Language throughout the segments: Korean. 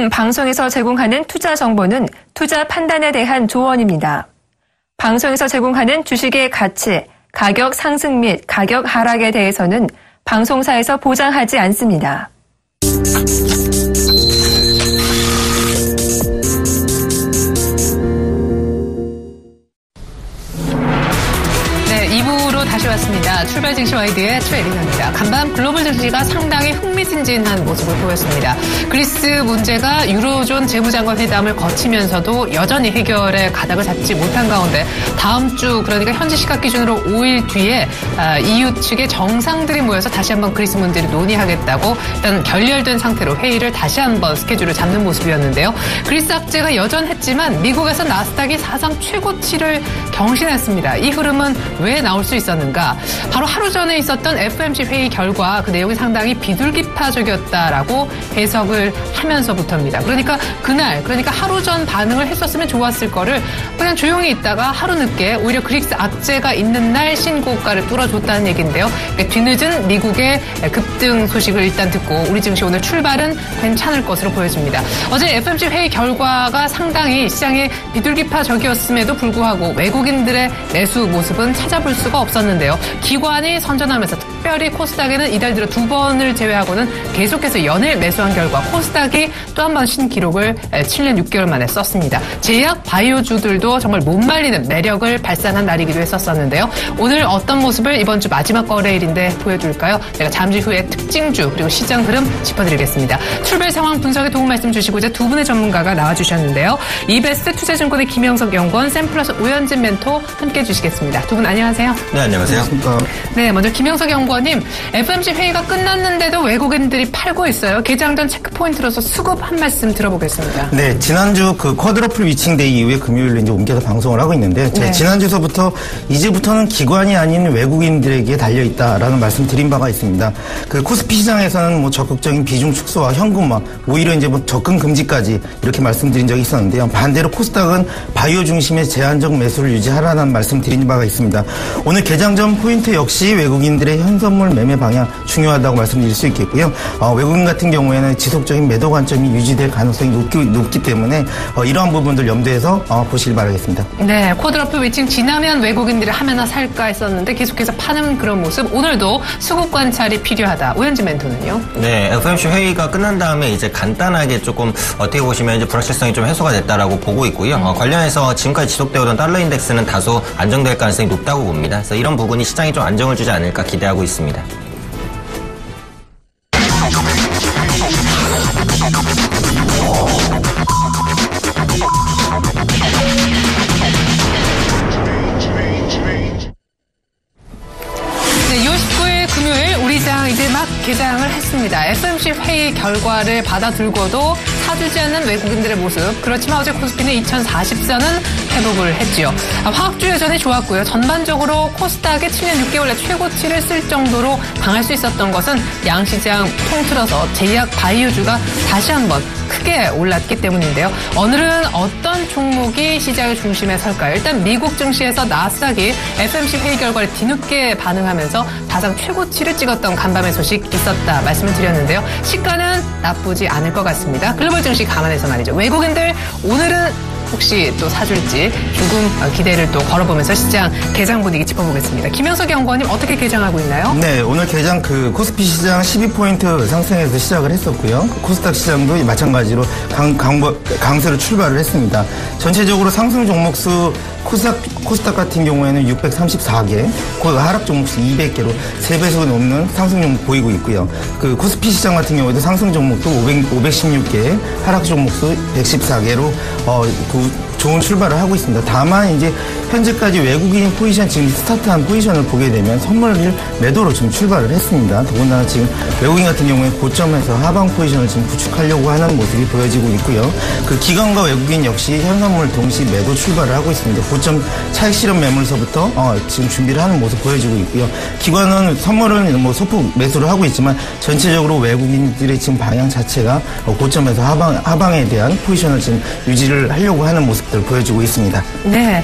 요즘 방송에서 제공하는 투자 정보는 투자 판단에 대한 조언입니다. 방송에서 제공하는 주식의 가치, 가격 상승 및 가격 하락에 대해서는 방송사에서 보장하지 않습니다. 네, 2부로 다시 왔습니다. 출발 증시 와이드의 최혜린입니다. 간밤 글로벌 증시가 상당히 흥미진진한 모습을 보였습니다. 그리스 문제가 유로존 재무장관 회담을 거치면서도 여전히 해결에 가닥을 잡지 못한 가운데 다음 주 그러니까 현지 시각 기준으로 5일 뒤에 EU 측의 정상들이 모여서 다시 한번 그리스 문제를 논의하겠다고 일단 결렬된 상태로 회의를 다시 한번 스케줄을 잡는 모습이었는데요. 그리스 악재가 여전했지만 미국에서 나스닥이 사상 최고치를 경신했습니다. 이 흐름은 왜 나올 수 있었는가? 바로 하루 전에 있었던 FOMC 회의 결과 그 내용이 상당히 비둘기파적이었다라고 해석을 하면서부터입니다. 그러니까 하루 전 반응을 했었으면 좋았을 거를 그냥 조용히 있다가 하루 늦게 오히려 그리스 악재가 있는 날 신고가를 뚫어줬다는 얘기인데요. 뒤늦은 미국의 급등 소식을 일단 듣고 우리 증시 오늘 출발은 괜찮을 것으로 보여집니다. 어제 FOMC 회의 결과가 상당히 시장에 비둘기파적이었음에도 불구하고 외국인들의 매수 모습은 찾아볼 수가 없었는데요. 기관이 선전하면서 특별히 코스닥에는 이달 들어 2번을 제외하고는 계속해서 연일 매수한 결과 코스닥이 또 한 번 신기록을 7년 6개월 만에 썼습니다. 제약 바이오주들도 정말 못 말리는 매력을 발산한 날이기도 했었는데요. 오늘 어떤 모습을 이번 주 마지막 거래일인데 보여줄까요? 제가 잠시 후에 특징주 그리고 시장 흐름 짚어드리겠습니다. 출발 상황 분석에 도움 말씀 주시고자 두 분의 전문가가 나와주셨는데요. 이베스트 투자증권의 김영석 연구원, 샘플러스 오현진 멘토 함께해 주시겠습니다. 두 분 안녕하세요. 네, 안녕하세요. 네, 먼저 김영석 연구원님, FOMC 회의가 끝났는데도 외국인들이 팔고 있어요. 개장 전 체크포인트로서 수급 한 말씀 들어보겠습니다. 네, 지난주 그 쿼드러플 위칭데이 이후에 금요일로 이제 옮겨서 방송을 하고 있는데, 네. 지난주서부터 이제부터는 기관이 아닌 외국인들에게 달려있다라는 말씀 드린 바가 있습니다. 그 코스피 시장에서는 뭐 적극적인 비중 축소와 현금화, 오히려 이제 뭐 접근 금지까지 이렇게 말씀드린 적이 있었는데요. 반대로 코스닥은 바이오 중심의 제한적 매수를 유지하라는 말씀 드린 바가 있습니다. 오늘 개장 전 포인트 역시 외국인들의 현선물 매매 방향 중요하다고 말씀드릴 수 있겠고요. 외국인 같은 경우에는 지속적인 매도 관점이 유지될 가능성이 높기 때문에 이러한 부분들 염두에서 보시길 바라겠습니다. 네, 쿼드러플 위칭 지나면 외국인들이 하나 살까 했었는데 계속해서 파는 그런 모습. 오늘도 수급 관찰이 필요하다. 오현진 멘토는요? 네, FOMC 회의가 끝난 다음에 이제 간단하게 조금 어떻게 보시면 이제 불확실성이 좀 해소가 됐다라고 보고 있고요. 관련해서 지금까지 지속되어던 달러 인덱스는 다소 안정될 가능성이 높다고 봅니다. 그래서 이런 부분이 시장에 좀 안정을 주지 않을까 기대하고 있습니다. 네, 6월 19일 금요일 우리장 이제 막 개장을 했습니다. FOMC 회의 결과를 받아들고도 사주지 않는 외국인들의 모습. 그렇지만 어제 코스피는 2040선은 회복을 했지요. 화학주 여전히 좋았고요. 전반적으로 코스닥의 7년 6개월의 최고치를 쓸 정도로 강할 수 있었던 것은 양시장 통틀어서 제약 바이오주가 다시 한번 크게 올랐기 때문인데요. 오늘은 어떤 종목이 시장의 중심에 설까요? 일단 미국 증시에서 나스닥이 FOMC 회의 결과를 뒤늦게 반응하면서 사상 최고치를 찍었던 간밤의 소식 있었다 말씀을 드렸는데요. 시가는 나쁘지 않을 것 같습니다. 글로벌 증시 감안해서 말이죠. 외국인들 오늘은 혹시 또 사줄지 조금 기대를 또 걸어보면서 시장 개장 분위기 짚어보겠습니다. 김영석 연구원님 어떻게 개장하고 있나요? 네, 오늘 개장 코스피 시장 12포인트 상승해서 시작을 했었고요. 코스닥 시장도 마찬가지로 강세로 출발을 했습니다. 전체적으로 상승 종목수 코스닥 같은 경우에는 634개, 하락 종목수 200개로 3배속이 넘는 상승 종목 보이고 있고요. 그 코스피 시장 같은 경우에도 상승 종목도 516개, 하락 종목수 114개로 좋은 출발을 하고 있습니다. 다만 이제 현재까지 외국인 포지션 지금 스타트한 포지션을 보게 되면 선물 매도로 지금 출발을 했습니다. 더군다나 지금 외국인 같은 경우에 고점에서 하방 포지션을 지금 구축하려고 하는 모습이 보여지고 있고요. 그 기관과 외국인 역시 현선물 동시 매도 출발을 하고 있습니다. 고점 차익 실현 매물서부터 지금 준비를 하는 모습 보여지고 있고요. 기관은 선물은 뭐 소폭 매수를 하고 있지만 전체적으로 외국인들의 지금 방향 자체가 고점에서 하방에 대한 포지션을 지금 유지를 하려고 하는 모습 모습들 보여주고 있습니다. 네.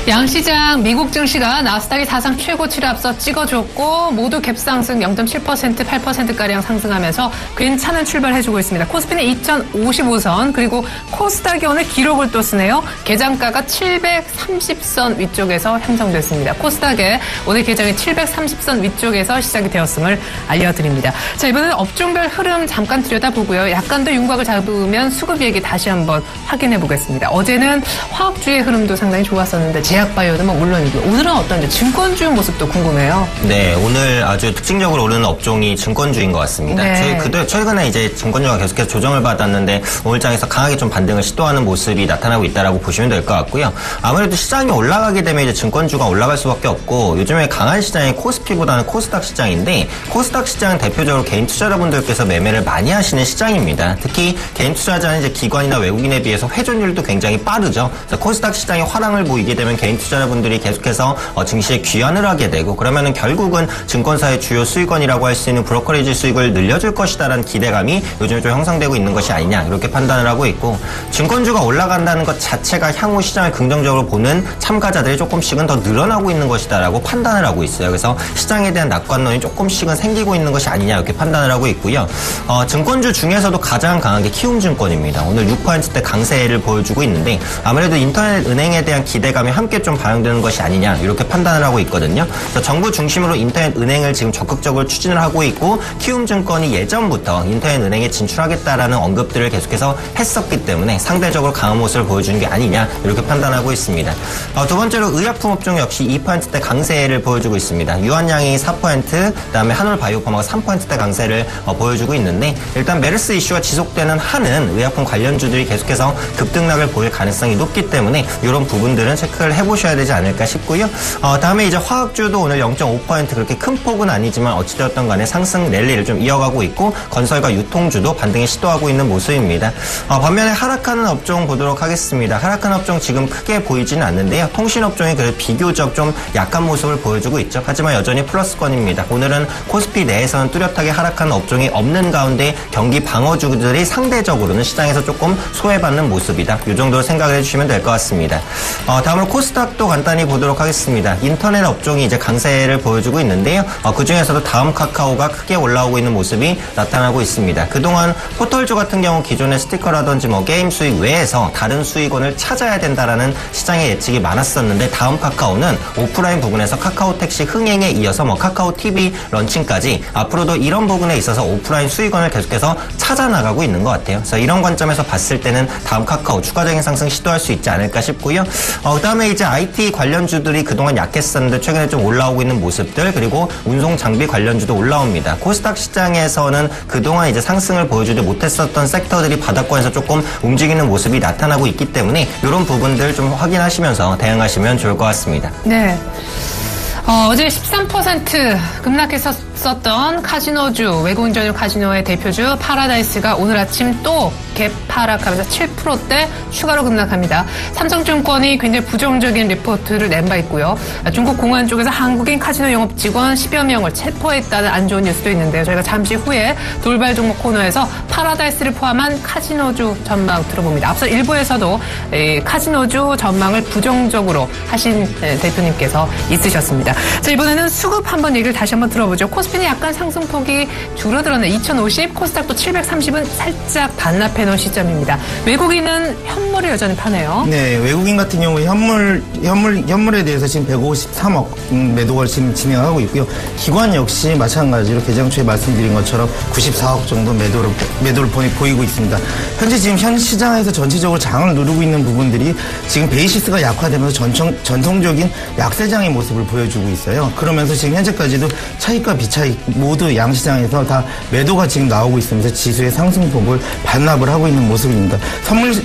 양시장 미국 증시가 나스닥이 사상 최고치를 앞서 찍어줬고 모두 갭상승 0.7%, 8%가량 상승하면서 괜찮은 출발해주고 있습니다. 코스피는 2055선 그리고 코스닥이 오늘 기록을 또 쓰네요. 개장가가 730선 위쪽에서 형성됐습니다. 코스닥의 오늘 개장이 730선 위쪽에서 시작이 되었음을 알려드립니다. 자, 이번에는 업종별 흐름 잠깐 들여다보고요. 약간 더 윤곽을 잡으면 수급 얘기 다시 한번 확인해 보겠습니다. 어제는 화학주의 흐름도 상당히 좋았었는데 제약바이오도 뭐 물론이고요. 오늘은 어떤지 증권주 모습도 궁금해요. 네, 오늘 아주 특징적으로 오르는 업종이 증권주인 것 같습니다. 네. 최근에 이제 증권주가 계속해서 조정을 받았는데 오늘장에서 강하게 좀 반등을 시도하는 모습이 나타나고 있다라고 보시면 될 것 같고요. 아무래도 시장이 올라가게 되면 이제 증권주가 올라갈 수밖에 없고 요즘에 강한 시장이 코스피보다는 코스닥 시장인데 코스닥 시장은 대표적으로 개인 투자자분들께서 매매를 많이 하시는 시장입니다. 특히 개인 투자자는 이제 기관이나 외국인에 비해서 회전율도 굉장히 빠르죠. 그래서 코스닥 시장이 화랑을 보이게 되면 개인 투자자분들이 계속해서 증시에 귀환을 하게 되고 그러면은 결국은 증권사의 주요 수익원이라고 할 수 있는 브로커리지 수익을 늘려줄 것이다라는 기대감이 요즘에 좀 형성되고 있는 것이 아니냐 이렇게 판단을 하고 있고 증권주가 올라간다는 것 자체가 향후 시장을 긍정적으로 보는 참가자들이 조금씩은 더 늘어나고 있는 것이다라고 판단을 하고 있어요. 그래서 시장에 대한 낙관론이 조금씩은 생기고 있는 것이 아니냐 이렇게 판단을 하고 있고요. 증권주 중에서도 가장 강한 게 키움증권입니다. 오늘 6%대 강세를 보여주고 있는데 아무래도 인터넷 은행에 대한 기대감이 함께 좀 반영되는 것이 아니냐 이렇게 판단을 하고 있거든요. 그래서 정부 중심으로 인터넷 은행을 지금 적극적으로 추진을 하고 있고 키움증권이 예전부터 인터넷 은행에 진출하겠다라는 언급들을 계속해서 했었기 때문에 상대적으로 강한 모습을 보여주는 게 아니냐 이렇게 판단하고 있습니다. 두 번째로 의약품 업종 역시 2%대 강세를 보여주고 있습니다. 유한양이 4%, 그다음에 한올바이오파마가 3%대 강세를 보여주고 있는데 일단 메르스 이슈가 지속되는 한은 의약품 관련주들이 계속해서 급등락을 보일 가능성이 높기 때문에 이런 부분들은 체크를 해보셔야 되지 않을까 싶고요. 다음에 이제 화학주도 오늘 0.5% 그렇게 큰 폭은 아니지만 어찌되었던 간에 상승 랠리를 좀 이어가고 있고 건설과 유통주도 반등에 시도하고 있는 모습입니다. 반면에 하락하는 업종 보도록 하겠습니다. 하락하는 업종 지금 크게 보이지는 않는데요. 통신업종이 그래도 비교적 좀 약한 모습을 보여주고 있죠. 하지만 여전히 플러스권입니다. 오늘은 코스피 내에서는 뚜렷하게 하락하는 업종이 없는 가운데 경기 방어주들이 상대적으로는 시장에서 조금 소외받는 모습이다. 이 정도로 생각을 해주시면 될 것 같습니다. 다음으로 코스닥도 간단히 보도록 하겠습니다. 인터넷 업종이 이제 강세를 보여주고 있는데요. 그 중에서도 다음 카카오가 크게 올라오고 있는 모습이 나타나고 있습니다. 그동안 포털주 같은 경우 기존의 스티커라든지 뭐 게임 수익 외에서 다른 수익원을 찾아야 된다라는 시장의 예측이 많았었는데 다음 카카오는 오프라인 부분에서 카카오 택시 흥행에 이어서 뭐 카카오 TV 런칭까지 앞으로도 이런 부분에 있어서 오프라인 수익원을 계속해서 찾아 나가고 있는 것 같아요. 그래서 이런 관점에서 봤을 때는 다음 카카오 추가적인 상승 시도할 수 있지 않을까 싶고요. 그다음에 이제 IT 관련주들이 그동안 약했었는데 최근에 좀 올라오고 있는 모습들 그리고 운송 장비 관련주도 올라옵니다. 코스닥 시장에서는 그동안 이제 상승을 보여주지 못했었던 섹터들이 바닥권에서 조금 움직이는 모습이 나타나고 있기 때문에 이런 부분들 좀 확인하시면서 대응하시면 좋을 것 같습니다. 네. 어제 13% 급락했었던 카지노주, 외국인 전용 카지노의 대표주 파라다이스가 오늘 아침 또 갭 하락하면서 7%대 추가로 급락합니다. 삼성증권이 굉장히 부정적인 리포트를 낸 바 있고요. 중국 공안 쪽에서 한국인 카지노 영업 직원 10여 명을 체포했다는 안 좋은 뉴스도 있는데요. 저희가 잠시 후에 돌발 종목 코너에서 파라다이스를 포함한 카지노주 전망 들어봅니다. 앞서 일부에서도 카지노주 전망을 부정적으로 하신 대표님께서 있으셨습니다. 자, 이번에는 수급 한번 얘기를 다시 한번 들어보죠. 코스피는 약간 상승폭이 줄어들었네. 2050, 코스닥도 730은 살짝 반납해놓은 시점입니다. 외국인은 현물을 여전히 파네요. 네, 외국인 같은 경우에 현물에 대해서 지금 153억 매도를 지금 진행하고 있고요. 기관 역시 마찬가지로 개장 초에 말씀드린 것처럼 94억 정도 매도를 보이고 있습니다. 현재 지금 현 시장에서 전체적으로 장을 누르고 있는 부분들이 지금 베이시스가 약화되면서 전통적인 약세장의 모습을 보여주고 있어요. 그러면서 지금 현재까지도 차익과 비차익 모두 양시장에서 다 매도가 지금 나오고 있으면서 지수의 상승폭을 반납을 하고 있는 모습입니다.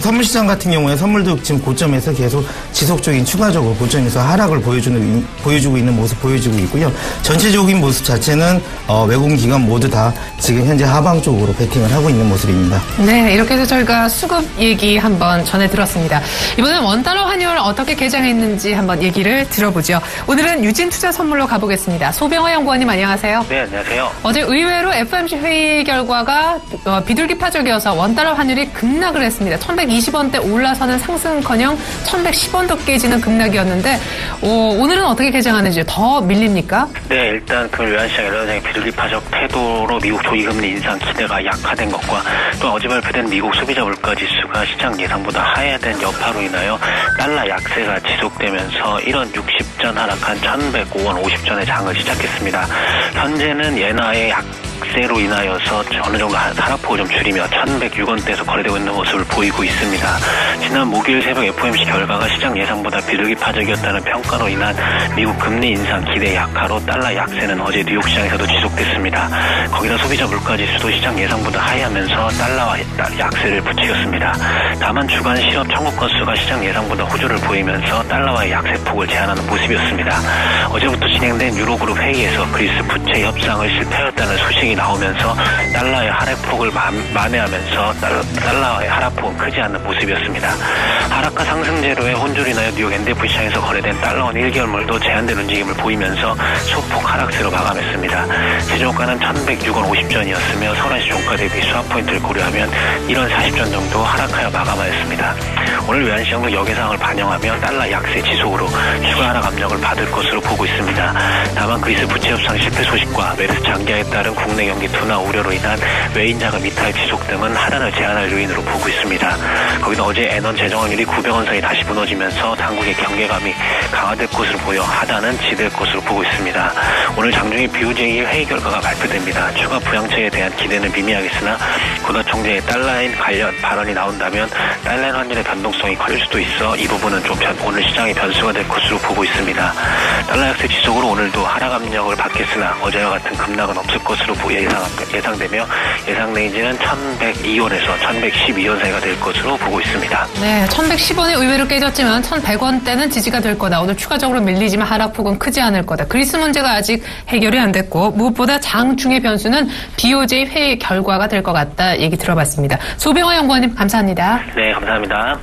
선물 시장 같은 경우에 선물도 지금 고점에서 계속 지속적인 추가적으로 고점에서 하락을 보여주고 있는 모습 보여주고 있고요. 전체적인 모습 자체는 외국인 기관 모두 다 지금 현재 하방 쪽으로 베팅을 하고 있는 모습입니다. 네, 이렇게 해서 저희가 수급 얘기 한번 전해 들었습니다. 이번엔 원달러 환율 어떻게 개장했는지 한번 얘기를 들어보죠. 오늘은 유진투자 선물로 가보겠습니다. 소병호 연구원님 안녕하세요. 네, 안녕하세요. 어제 의외로 FOMC 회의 결과가 비둘기파적이어서 원달러 환율이 급락을 했습니다. 1120원대 올라서는 상승커녕 1110원도 깨지는 급락이었는데 오늘은 어떻게 개장하는지 더 밀립니까? 네, 일단 금일 외환시장 여러장의 비둘기파적 태도로 미국 조기금리 인상 기대가 약화된 것과 또 어제 발표된 미국 소비자 물가지수가 시장 예상보다 하회된 여파로 인하여 달러 약세가 지속되면서 1원 60전 하락한 1105원 50전의 장을 시작했습니다. 현재는 엔화의 약세로 인하여서 어느 정도 하락폭을 좀 줄이며 1106원대에서 거래되고 있는 모습을 보이고 있습니다. 지난 목요일 새벽 FOMC 결과가 시장 예상보다 비둘기파적이었다는 평가로 인한 미국 금리 인상 기대 약화로 달러 약세는 어제 뉴욕 시장에서도 지속됐습니다. 거기다 소비자 물가지수도 시장 예상보다 하회하면서 달러와 약세를 부추겼습니다. 다만 주간 실업 청구 건수가 시장 예상보다 호조를 보이면서 달러와의 약세폭을 제한하는 모습이었습니다. 어제부터 진행된 유로그룹 회의에서 그리스 부채 협상을 실패했다는 소식이 나오면서 달러의 하락폭을 만회하면서 달러의 하락폭은 크지 않는 모습이었습니다. 하락과 상승 재료의 혼조로 인하여 뉴욕 NDF 시장에서 거래된 달러원 1개월물도 제한된 움직임을 보이면서 소폭 하락세로 마감했습니다. 최저가는 1106원 50전이었으며 서울시 종가 대비 수합 포인트를 고려하면 1원 40전 정도 하락하여 마감하였습니다. 오늘 외환시장도 역예상을 반영하며 달러 약세 지속으로 추가 하락 압력을 받을 것으로 보고 있습니다. 다만 그리스 부채 협상 실패 소식과 메르스 장기화에 따른 국내 경기 둔화 우려로 인한 외인 자금 이탈 지속 등은 하단을 제한할 요인으로 보고 있습니다. 거기다 어제 엔원 재정 확률이 900원 사이 다시 무너지면서 당국의 경계감이 강화될 것으로 보여 하단은 지될 것으로 보고 있습니다. 오늘 장중에 BOJ 회의 결과가 발표됩니다. 추가 부양책에 대한 기대는 미미하겠으나 고다 총재의 달러엔 관련 발언이 나온다면 달러엔 환율의 변동성이 커질 수도 있어 이 부분은 좀 오늘 시장의 변수가 될 것으로 보고 있습니다. 달러 약세 지속으로 오늘도 하락 압력을 받겠으나 어제와 같은 급락은 없을 것으로 예상되며 예상 레인지는 1102원에서 1112원 사이가 될 것으로 보고 있습니다. 네, 1110원이 의외로 깨졌지만 1100원대는 지지가 될 거다. 오늘 추가적으로 밀리지만 하락폭은 크지 않을 거다. 그리스 문제가 아직 해결이 안 됐고 무엇보다 장중의 변수는 BOJ 회의 결과가 될 것 같다 얘기 들어봤습니다. 소병화 연구원님 감사합니다. 네, 감사합니다.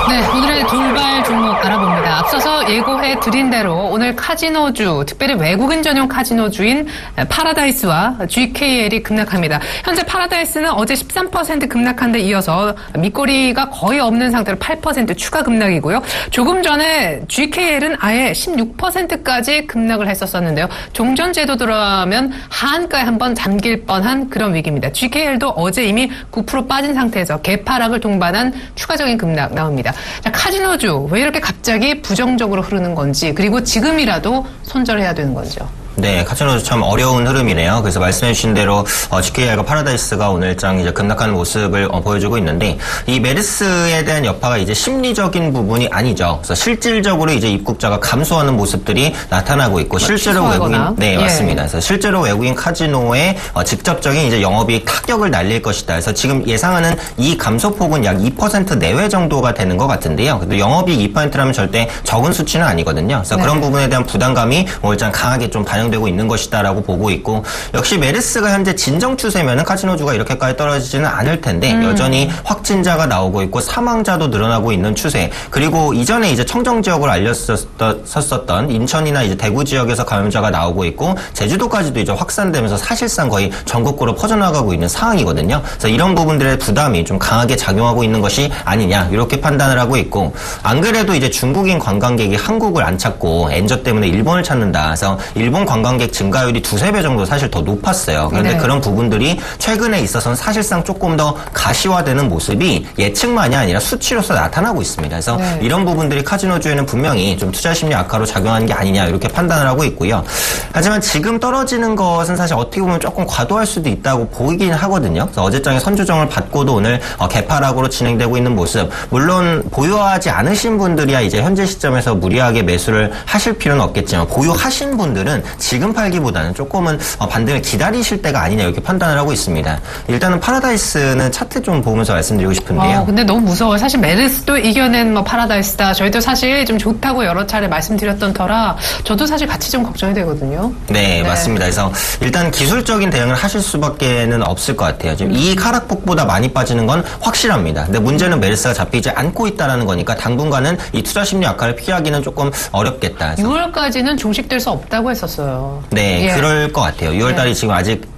네, 오늘의 돌발 종목 알아봅니다. 앞서서 예고해 드린 대로 오늘 카지노주, 특별히 외국인 전용 카지노주인 파라다이스와 GKL이 급락합니다. 현재 파라다이스는 어제 13% 급락한 데 이어서 밑거리가 거의 없는 상태로 8% 추가 급락이고요. 조금 전에 GKL은 아예 16%까지 급락을 했었었는데요. 종전제도 들어가면 하한가에 한번 잠길 뻔한 그런 위기입니다. GKL도 어제 이미 9% 빠진 상태에서 개파락을 동반한 추가적인 급락 나옵니다. 자, 카지노주 왜 이렇게 갑자기 부정적으로 흐르는 건지 그리고 지금이라도 손절해야 되는 건지요. 네, 카지노도 참 어려운 흐름이네요. 그래서 말씀해주신 대로 GKL과 파라다이스가 오늘장 이제 급락하는 모습을 보여주고 있는데 이 메르스에 대한 여파가 이제 심리적인 부분이 아니죠. 그래서 실질적으로 이제 입국자가 감소하는 모습들이 나타나고 있고 실제로 외국인 네 맞습니다. 그래서 실제로 외국인 카지노에 직접적인 이제 영업이익 타격을 날릴 것이다. 그래서 지금 예상하는 이 감소폭은 약 2% 내외 정도가 되는 것 같은데요. 근데 영업이익 2%라면 절대 적은 수치는 아니거든요. 그래서 그런 부분에 대한 부담감이 오늘장 강하게 좀 반영되고 있는 것이다라고 보고 있고 역시 메르스가 현재 진정 추세면은 카지노주가 이렇게까지 떨어지지는 않을 텐데 여전히 확진자가 나오고 있고 사망자도 늘어나고 있는 추세 그리고 이전에 이제 청정 지역으로 알렸었던 인천이나 이제 대구 지역에서 감염자가 나오고 있고 제주도까지도 이제 확산되면서 사실상 거의 전국구로 퍼져나가고 있는 상황이거든요. 그래서 이런 부분들의 부담이 좀 강하게 작용하고 있는 것이 아니냐 이렇게 판단을 하고 있고 안 그래도 이제 중국인 관광객이 한국을 안 찾고 엔저 때문에 일본을 찾는다. 그래서 일본 관광객 증가율이 2-3배 정도 사실 더 높았어요. 그런데 그런 부분들이 최근에 있어서는 사실상 조금 더 가시화되는 모습이 예측만이 아니라 수치로서 나타나고 있습니다. 그래서 이런 부분들이 카지노주에는 분명히 좀 투자 심리 악화로 작용하는 게 아니냐 이렇게 판단을 하고 있고요. 하지만 지금 떨어지는 것은 사실 어떻게 보면 조금 과도할 수도 있다고 보이긴 하거든요. 그래서 어제장에 선조정을 받고도 오늘 개파락으로 진행되고 있는 모습. 물론 보유하지 않으신 분들이야 이제 현재 시점에서 무리하게 매수를 하실 필요는 없겠지만 보유하신 분들은 지금 팔기보다는 조금은 반등을 기다리실 때가 아니냐 이렇게 판단을 하고 있습니다. 일단은 파라다이스는 차트 좀 보면서 말씀드리고 싶은데요. 근데 너무 무서워요. 사실 메르스도 이겨낸 파라다이스다. 저희도 사실 좀 좋다고 여러 차례 말씀드렸던 터라 저도 사실 같이 좀 걱정이 되거든요. 네, 맞습니다. 그래서 일단 기술적인 대응을 하실 수밖에는 없을 것 같아요. 지금 이 하락폭보다 많이 빠지는 건 확실합니다. 근데 문제는 메르스가 잡히지 않고 있다라는 거니까 당분간은 이 투자 심리 악화를 피하기는 조금 어렵겠다. 6월까지는 종식될 수 없다고 했었어요. 네, 그럴 것 같아요. 6월달이 지금 아직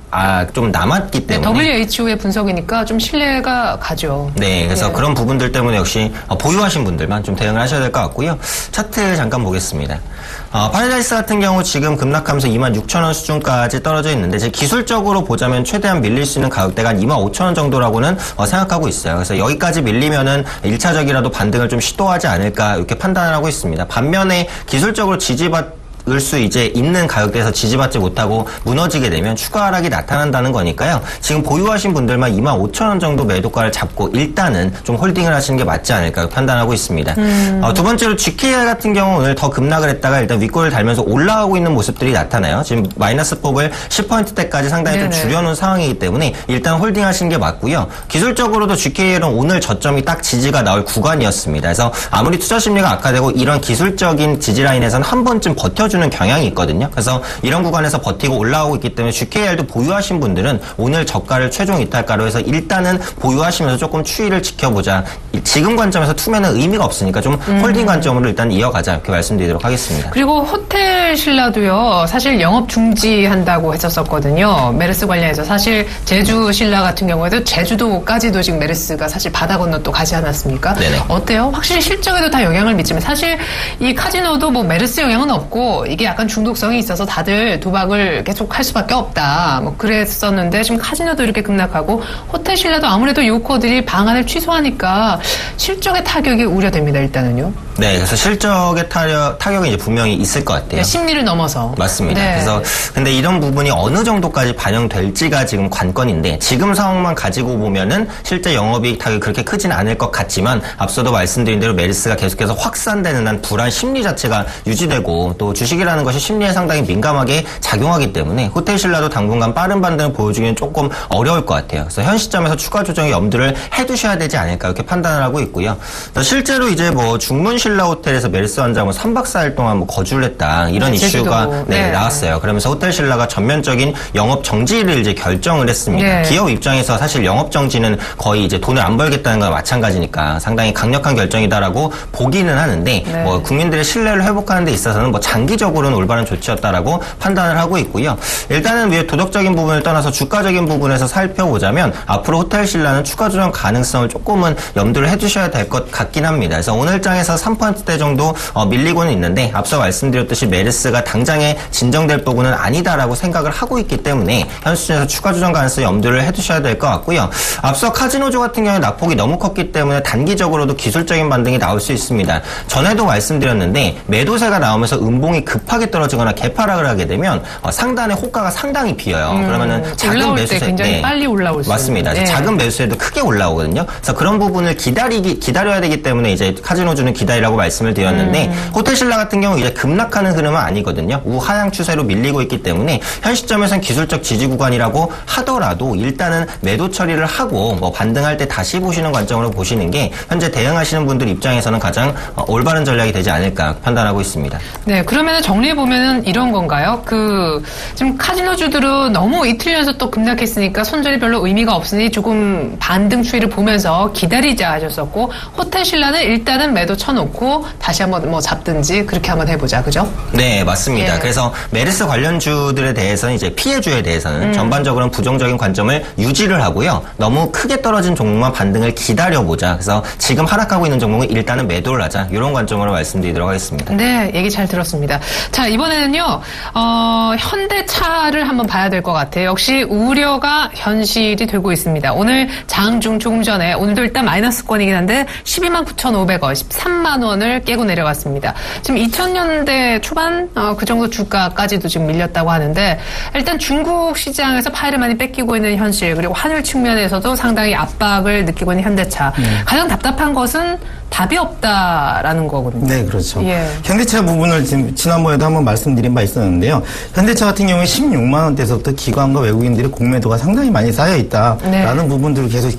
좀 남았기 때문에. WHO의 분석이니까 좀 신뢰가 가죠. 네, 그래서 그런 부분들 때문에 역시 보유하신 분들만 좀 대응을 하셔야 될 것 같고요. 차트 잠깐 보겠습니다. 파라다이스 같은 경우 지금 급락하면서 26,000원 수준까지 떨어져 있는데 기술적으로 보자면 최대한 밀릴 수 있는 가격대가 한 25,000원 정도라고는 생각하고 있어요. 그래서 여기까지 밀리면은 1차적이라도 반등을 좀 시도하지 않을까 이렇게 판단을 하고 있습니다. 반면에 기술적으로 을 수 이제 있는 가격대에서 지지받지 못하고 무너지게 되면 추가 하락이 나타난다는 거니까요. 지금 보유하신 분들만 25,000원 정도 매도가를 잡고 일단은 좀 홀딩을 하시는 게 맞지 않을까 판단하고 있습니다. 두 번째로 GKI 같은 경우 오늘 더 급락을 했다가 일단 윗골을 달면서 올라가고 있는 모습들이 나타나요. 지금 마이너스 폭을 10%대까지 상당히 좀 줄여놓은 상황이기 때문에 일단 홀딩 하시는 게 맞고요. 기술적으로도 GKI는 오늘 저점이 딱 지지가 나올 구간이었습니다. 그래서 아무리 투자 심리가 악화되고 이런 기술적인 지지 라인에서는 한 번쯤 버텨주는 경향이 있거든요. 그래서 이런 구간에서 버티고 올라오고 있기 때문에 GKR도 보유하신 분들은 오늘 저가를 최종 이탈가로 해서 일단은 보유하시면서 조금 추이를 지켜보자. 지금 관점에서 투매는 의미가 없으니까 좀 홀딩 관점으로 일단 이어가자 이렇게 말씀드리도록 하겠습니다. 그리고 호텔 신라도요. 사실 영업 중지한다고 했었거든요. 메르스 관련해서 사실 제주 신라 같은 경우에도 제주도까지도 지금 메르스가 사실 바다 건너 또 가지 않았습니까? 네네. 어때요? 확실히 실적에도 다 영향을 미치면 사실 이 카지노도 메르스 영향은 없고 이게 약간 중독성이 있어서 다들 도박을 계속 할 수밖에 없다. 그랬었는데 지금 카지노도 이렇게 급락하고 호텔 신라도 아무래도 요코들이 방안을 취소하니까 실적의 타격이 우려됩니다. 일단은요. 네, 그래서 실적의 타격이 이제 분명히 있을 것 같아요. 네, 심리를 넘어서. 맞습니다. 네. 그래서 근데 이런 부분이 어느 정도까지 반영될지가 지금 관건인데 지금 상황만 가지고 보면은 실제 영업이익 타격이 그렇게 크지는 않을 것 같지만 앞서도 말씀드린 대로 메르스가 계속해서 확산되는 한 불안 심리 자체가 유지되고 또 주식이라는 것이 심리에 상당히 민감하게 작용하기 때문에 호텔 신라도 당분간 빠른 반등을 보여주기는 조금 어려울 것 같아요. 그래서 현 시점에서 추가 조정에 염두를 해두셔야 되지 않을까 이렇게 판단을 하고 있고요. 실제로 이제 중문 신라 호텔에서 메르스 환자 3박 4일 동안 거주를 했다 이런 이슈가 나왔어요. 그러면서 호텔 신라가 전면적인 영업 정지를 이제 결정을 했습니다. 네. 기업 입장에서 사실 영업 정지는 거의 이제 돈을 안 벌겠다는 거와 마찬가지니까 상당히 강력한 결정이다라고 보기는 하는데 국민들의 신뢰를 회복하는 데 있어서는 장기적으로는 올바른 조치였다라고 판단을 하고 있고요. 일단은 위에 도덕적인 부분을 떠나서 주가적인 부분에서 살펴보자면 앞으로 호텔 신라는 추가 조정 가능성을 조금은 염두를 해주셔야 될 것 같긴 합니다. 그래서 오늘 장에서 3%대 정도 밀리고는 있는데 앞서 말씀드렸듯이 메르스가 당장에 진정될 부분은 아니다라고 생각을 하고 있기 때문에 현 수준에서 추가 조정 가능성 염두를 해두셔야 될 것 같고요. 앞서 카지노주 같은 경우에 낙폭이 너무 컸기 때문에 단기적으로도 기술적인 반등이 나올 수 있습니다. 전에도 말씀드렸는데 매도세가 나오면서 음봉이 급하게 떨어지거나 개파락을 하게 되면 상단의 호가가 상당히 비어요. 그러면은 작은 매수세 굉장히 빨리 올라올 수 맞습니다. 있는. 작은 매수세도 크게 올라오거든요. 그래서 그런 부분을 기다려야 되기 때문에 이제 카지노주는 기다리라고 말씀을 드렸는데 호텔 신라 같은 경우 이제 급락하는 흐름은 아니거든요. 우하향 추세로 밀리고 있기 때문에 현 시점에서는 기술적 지지 구간이라고 하더라도 일단은 매도 처리를 하고 반등할 때 다시 보시는 관점으로 보시는 게 현재 대응하시는 분들 입장에서는 가장 올바른 전략이 되지 않을까 판단하고 있습니다. 네, 그러면 정리해보면 이런 건가요? 지금 카지노주들은 너무 이틀 연속 또 급락했으니까 손절이 별로 의미가 없으니 조금 반등 추이를 보면서 기다리자 하셨었고, 호텔 신라는 일단은 매도 쳐놓고 다시 한번 잡든지 그렇게 한번 해보자. 그죠? 네, 맞습니다. 그래서 메르스 관련주들에 대해서는 이제 피해주에 대해서는 전반적으로는 부정적인 관점을 유지를 하고요. 너무 크게 떨어진 종목만 반등을 기다려보자. 그래서 지금 하락하고 있는 종목은 일단은 매도를 하자. 이런 관점으로 말씀드리도록 하겠습니다. 네, 얘기 잘 들었습니다. 자, 이번에는요, 현대차를 한번 봐야 될 것 같아요. 역시 우려가 현실이 되고 있습니다. 오늘 장중 조금 전에, 오늘도 일단 마이너스권이긴 한데 129,500원, 13만 원을 깨고 내려갔습니다. 지금 2000년대 초반 그 정도 주가까지도 지금 밀렸다고 하는데, 일단 중국 시장에서 파일을 많이 뺏기고 있는 현실, 그리고 환율 측면에서도 상당히 압박을 느끼고 있는 현대차. 가장 답답한 것은 답이 없다라는 거거든요. 네, 그렇죠. 예. 현대차 부분을 지금 지난번에도 한번 말씀드린 바 있었는데요. 현대차 같은 경우에 16만 원대에서부터 기관과 외국인들의 공매도가 상당히 많이 쌓여 있다라는 네. 부분들을 계속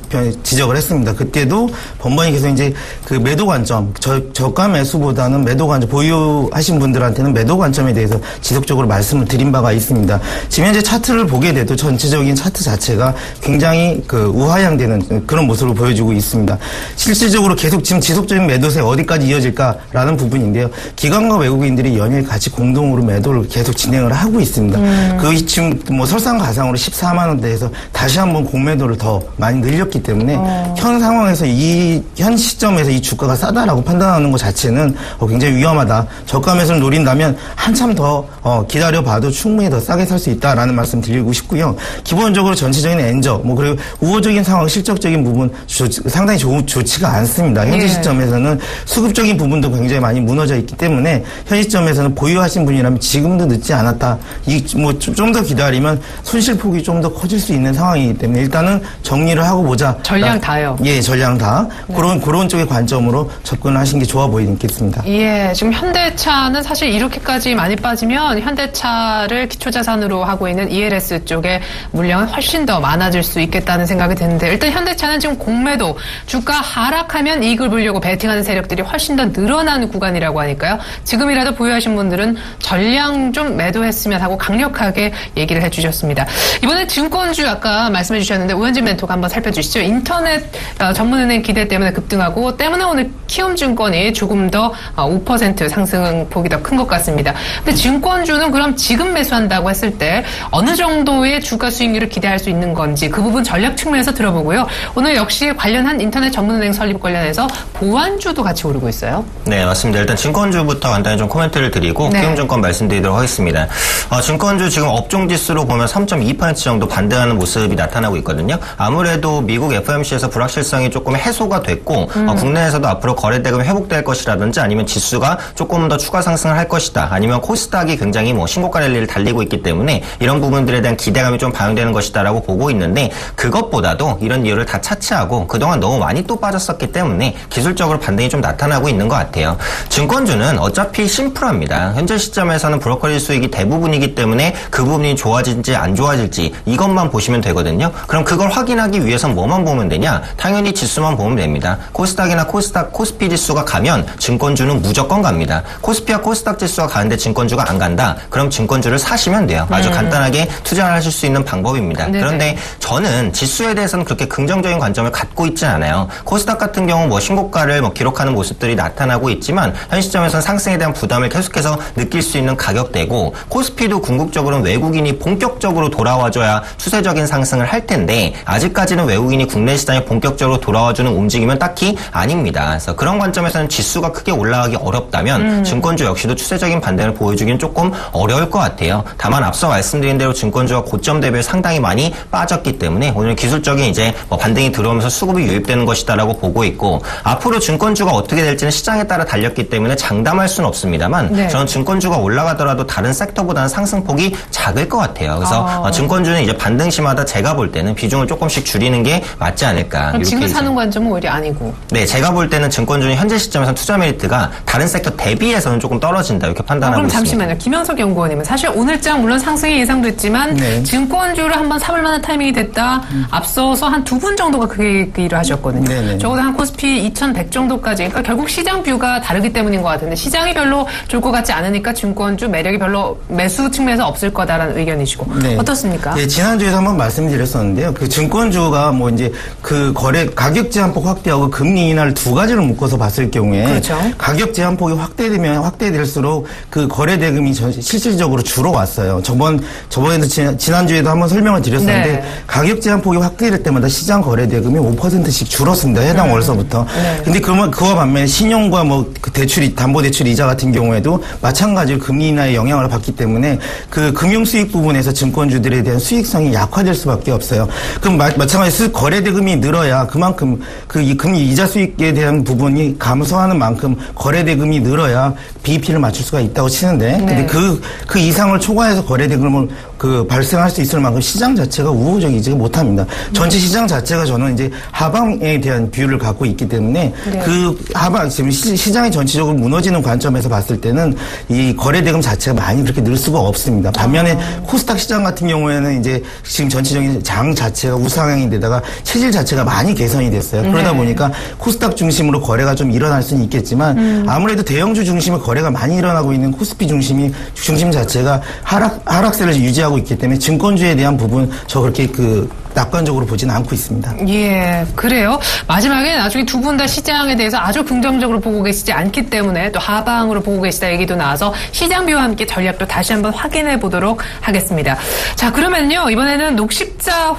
지적을 했습니다. 그때도 법원이 계속 이제 그 매도 관점, 저가 매수보다는 매도 관점, 보유하신 분들한테는 매도 관점에 대해서 지속적으로 말씀을 드린 바가 있습니다. 지금 현재 차트를 보게 돼도 전체적인 차트 자체가 굉장히 그 우하향되는 그런 모습을 보여주고 있습니다. 실질적으로 계속 지금 지속적인 매도세 어디까지 이어질까라는 부분인데요. 기관과 외국인들이 연일 같이 공동으로 매도를 계속 진행을 하고 있습니다. 그 지금 뭐 설상가상으로 14만 원대에서 다시 한번 공매도를 더 많이 늘렸기 때문에 현 상황에서 현 시점에서 이 주가가 싸다라고 판단하는 것 자체는 굉장히 위험하다. 저가 매수를 노린다면 한참 더 기다려봐도 충분히 더 싸게 살 수 있다라는 말씀 드리고 싶고요. 기본적으로 전체적인 엔저, 그리고 우호적인 상황, 실적적인 부분 상당히 좋지가 않습니다. 현재 시점에서는 수급적인 부분도 굉장히 많이 무너져 있기 때문에 현 시점에서는 보유하신 분이라면 지금도 늦지 않았다. 좀 더 기다리면 손실폭이 좀 더 커질 수 있는 상황이기 때문에 일단은 정리를 하고 보자. 전량 다요. 예, 전량 다. 네. 그런 쪽의 관점으로 접근을 하신 게 좋아 보이겠습니다. 예, 지금 현대차는 사실 이렇게까지 많이 빠지면 현대차를 기초자산으로 하고 있는 ELS 쪽에 물량은 훨씬 더 많아질 수 있겠다는 생각이 드는데 일단 현대차는 지금 공매도, 주가 하락하면 이익을 보려고 베팅하는 세력들이 훨씬 더 늘어나는 구간이라고 하니까요. 지금이라도 보유하신 분들은 전량 좀 매도했으면 하고 강력하게 얘기를 해주셨습니다. 이번에 증권주 아까 말씀해 주셨는데 오현진 멘토가 한번 살펴주시죠. 인터넷 전문은행 기대 때문에 급등하고 때문에 오늘 키움증권이 조금 더 5% 상승폭이 더 큰 것 같습니다. 근데 증권주는 그럼 지금 매수한다고 했을 때 어느 정도의 주가 수익률을 기대할 수 있는 건지 그 부분 전략 측면에서 들어보고요. 오늘 역시 관련한 인터넷 전문은행 설립 관련해서 보안주도 같이 오르고 있어요. 네, 맞습니다. 일단 증권주부터 간단히 좀 코멘트를 드리고 네. 키움증권 말씀드리도록 하겠습니다. 증권주 지금 업종지수로 보면 3.2% 정도 반등하는 모습이 나타나고 있거든요. 아무래도 미국 FOMC에서 불확실성이 조금 해소가 됐고 국내에서도 앞으로 거래대금이 회복될 것이라든지 아니면 지수가 조금 더 추가 상승을 할 것이다. 아니면 코스닥이 굉장히 신고가 랠리를 달리고 있기 때문에 이런 부분들에 대한 기대감이 좀 반영되는 것이다라고 보고 있는데 그것보다도 이런 이유를 다 차치하고 그동안 너무 많이 또 빠졌었기 때문에 기술적으로 반등이 좀 나타나고 있는 것 같아요. 증권주는 어차피 심플합니다. 현재 시점에서는 브로커리 수익이 대부분이기 때문에 그 부분이 좋아질지 안 좋아질지 이것만 보시면 되거든요. 그럼 그걸 확인하기 위해선 뭐만 보면 되냐? 당연히 지수만 보면 됩니다. 코스닥이나 코스피 지수가 가면 증권주는 무조건 갑니다. 코스피와 코스닥 지수가 가는데 증권주가 안 간다? 그럼 증권주를 사시면 돼요. 아주 간단하게 투자를 하실 수 있는 방법입니다. 네네. 그런데 저는 지수에 대해서는 그렇게 긍정적인 관점을 갖고 있지 않아요. 코스닥 같은 경우 신고가를 기록하는 모습들이 나타나고 있지만 현 시점에서는 상승에 대한 부담을 계속해서 느낄 수 있는 가격대고 코스피도 궁극적으로는 외국인이 본격적으로 돌아와줘야 추세적인 상승을 할 텐데 아직까지는 외국인이 국내 시장에 본격적으로 돌아와주는 움직임은 딱히 아닙니다. 그래서 그런 관점에서는 지수가 크게 올라가기 어렵다면 증권주 역시도 추세적인 반등을 보여주기는 조금 어려울 것 같아요. 다만 앞서 말씀드린 대로 증권주가 고점 대비해 상당히 많이 빠졌기 때문에 오늘 기술적인 이제 반등이 들어오면서 수급이 유입되는 것이다라고 보고 있고 앞으로 증권주가 어떻게 될지는 시장에 따라 달렸기 때문에 장담할 수는 없습니다만 네. 저는 증권주가 올라가더라도 다른 섹터보다는 상승폭이 작을 것 같아요. 그래서 증권주는 이제 반등 시마다 제가 볼 때는 비중을 조금씩 줄이는 게 맞지 않을까. 그럼 지금 사는 관점은 오히려 아니고. 네, 제가 볼 때는 증권주는 현재 시점에서 투자 메리트가 다른 섹터 대비해서는 조금 떨어진다 이렇게 판단하고 그럼 있습니다. 잠시만요. 김현석 연구원님은 사실 오늘장 물론 상승이 예상됐지만 네. 증권주를 한번 사볼 만한 타이밍이 됐다. 앞서서 한 두 분 정도가 그 얘기를 하셨거든요. 네네. 적어도 한 코스피 2100 정도까지. 그러니까 결국 시장 뷰가 다르기 때문인 것 같은데 시장이 별로 좋을 것 같지 않으니까 증권주 매력이 별로 매수 측면에서 없을 거다라는 의견이시고 네. 어떻습니까? 네, 지난주에도 한번 말씀드렸었는데요. 그 증권주가 이제 그 거래 가격 제한폭 확대하고 금리 인하를 두 가지를 묶어서 봤을 경우에 그렇죠. 가격 제한폭이 확대되면 확대될수록 그 거래 대금이 실질적으로 줄어왔어요. 저번에도 지난주에도 한번 설명을 드렸었는데 네. 가격 제한폭이 확대될 때마다 시장 거래 대금이 5%씩 줄었습니다. 해당 월서부터. 네. 근데 그러면 그와 반면에 신용과 그 대출, 담보대출 이자 같은 경우에도 마찬가지로 금리 인하의 영향을 받기 때문에 그 금융 수익 부분에서 증권주들에 대한 수익성이 약화될 수밖에 없어요. 그럼 마찬가지로 거래 대금이 늘어야 그만큼 이 금리 이자 수익에 대한 부분이 감소하는 만큼 거래 대금이 늘어야 BEP를 맞출 수가 있다고 치는데 네. 근데 그 이상을 초과해서 거래 대금을 발생할 수 있을 만큼 시장 자체가 우호적이지 못합니다. 전체 시장 자체가 저는 이제 하방에 대한 비율을 갖고 있기 때문에 네. 그 하방 지금 시장이 전체적으로 무너지는 관점에서 봤을 때는 이 거래 대금 자체가 많이 그렇게 늘 수가 없습니다. 반면에 코스닥 시장 같은 경우에는 이제 지금 전체적인 장 자체가 우상향인데다가 체질 자체가 많이 개선이 됐어요. 그러다 네. 보니까 코스닥 중심으로 거래가 좀 일어날 수는 있겠지만 아무래도 대형주 중심의 거래가 많이 일어나고 있는 코스피 중심 자체가 하락세를 유지하고 있기 때문에 증권주에 대한 부분 저 그렇게 낙관적으로 보지는 않고 있습니다. 예, 그래요. 마지막에 나중에 두 분 다 시장에 대해서 아주 긍정적으로 보고 계시지 않기 때문에 또 하방으로 보고 계시다 얘기도 나와서 시장비와 함께 전략도 다시 한번 확인해 보도록 하겠습니다. 자, 그러면요. 이번에는 녹십자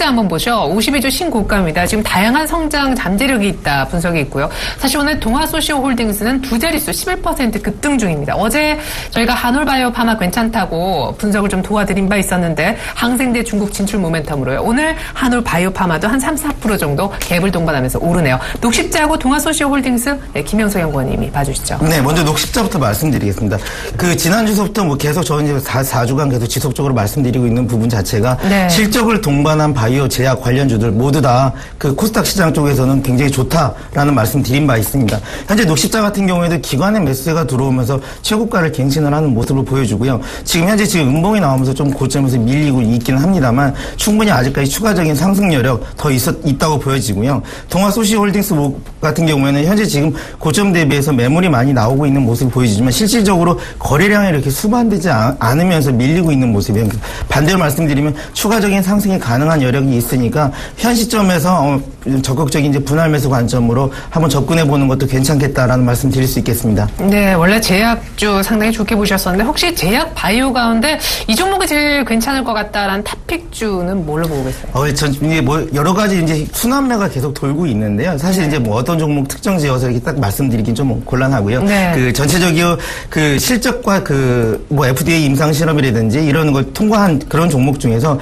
한번 보죠. 52주 신고가입니다. 지금 다양한 성장 잠재력이 있다 분석이 있고요. 사실 오늘 동아소시오홀딩스는 두 자릿수 11% 급등 중입니다. 어제 저희가 한올바이오 파마 괜찮다고 분석을 좀 도와드린 바 있었는데 항생제 중국 진출 모멘텀 오늘 한올 바이오파마도 한 3-4% 정도 갭을 동반하면서 오르네요. 녹십자하고 동아소시오홀딩스 김영석 연구원님이 봐주시죠. 네, 먼저 녹십자부터 말씀드리겠습니다. 지난주서부터 계속 저는 이제 4주간 계속 지속적으로 말씀드리고 있는 부분 자체가 네. 실적을 동반한 바이오 제약 관련주들 모두 다 코스닥 시장 쪽에서는 굉장히 좋다라는 말씀 드린 바 있습니다. 현재 녹십자 같은 경우에도 기관의 매수세가 들어오면서 최고가를 갱신을 하는 모습을 보여주고요. 지금 음봉이 나오면서 좀 고점에서 밀리고 있기는 합니다만 충분히 아직까지 추가적인 상승 여력 더 있다고 보여지고요. 동아소시홀딩스 같은 경우에는 현재 지금 고점 대비해서 매물이 많이 나오고 있는 모습을 보여주지만 실질적으로 거래량이 이렇게 수반되지 않으면서 밀리고 있는 모습이에요. 반대로 말씀드리면 추가적인 상승이 가능한 여력이 있으니까 현 시점에서 적극적인 이제 분할 매수 관점으로 한번 접근해 보는 것도 괜찮겠다라는 말씀 드릴 수 있겠습니다. 네, 원래 제약주 상당히 좋게 보셨었는데 혹시 제약 바이오 가운데 이 종목이 제일 괜찮을 것 같다라는 탑픽주는 뭘로 보고 계세요? 이게 여러 가지 이제 순환매가 계속 돌고 있는데요. 사실 이제 어떤 종목 특정 지어서 이렇게 딱 말씀드리긴 좀 곤란하고요. 네. 전체적으로 실적과 FDA 임상 실험이라든지 이런 걸 통과한 그런 종목 중에서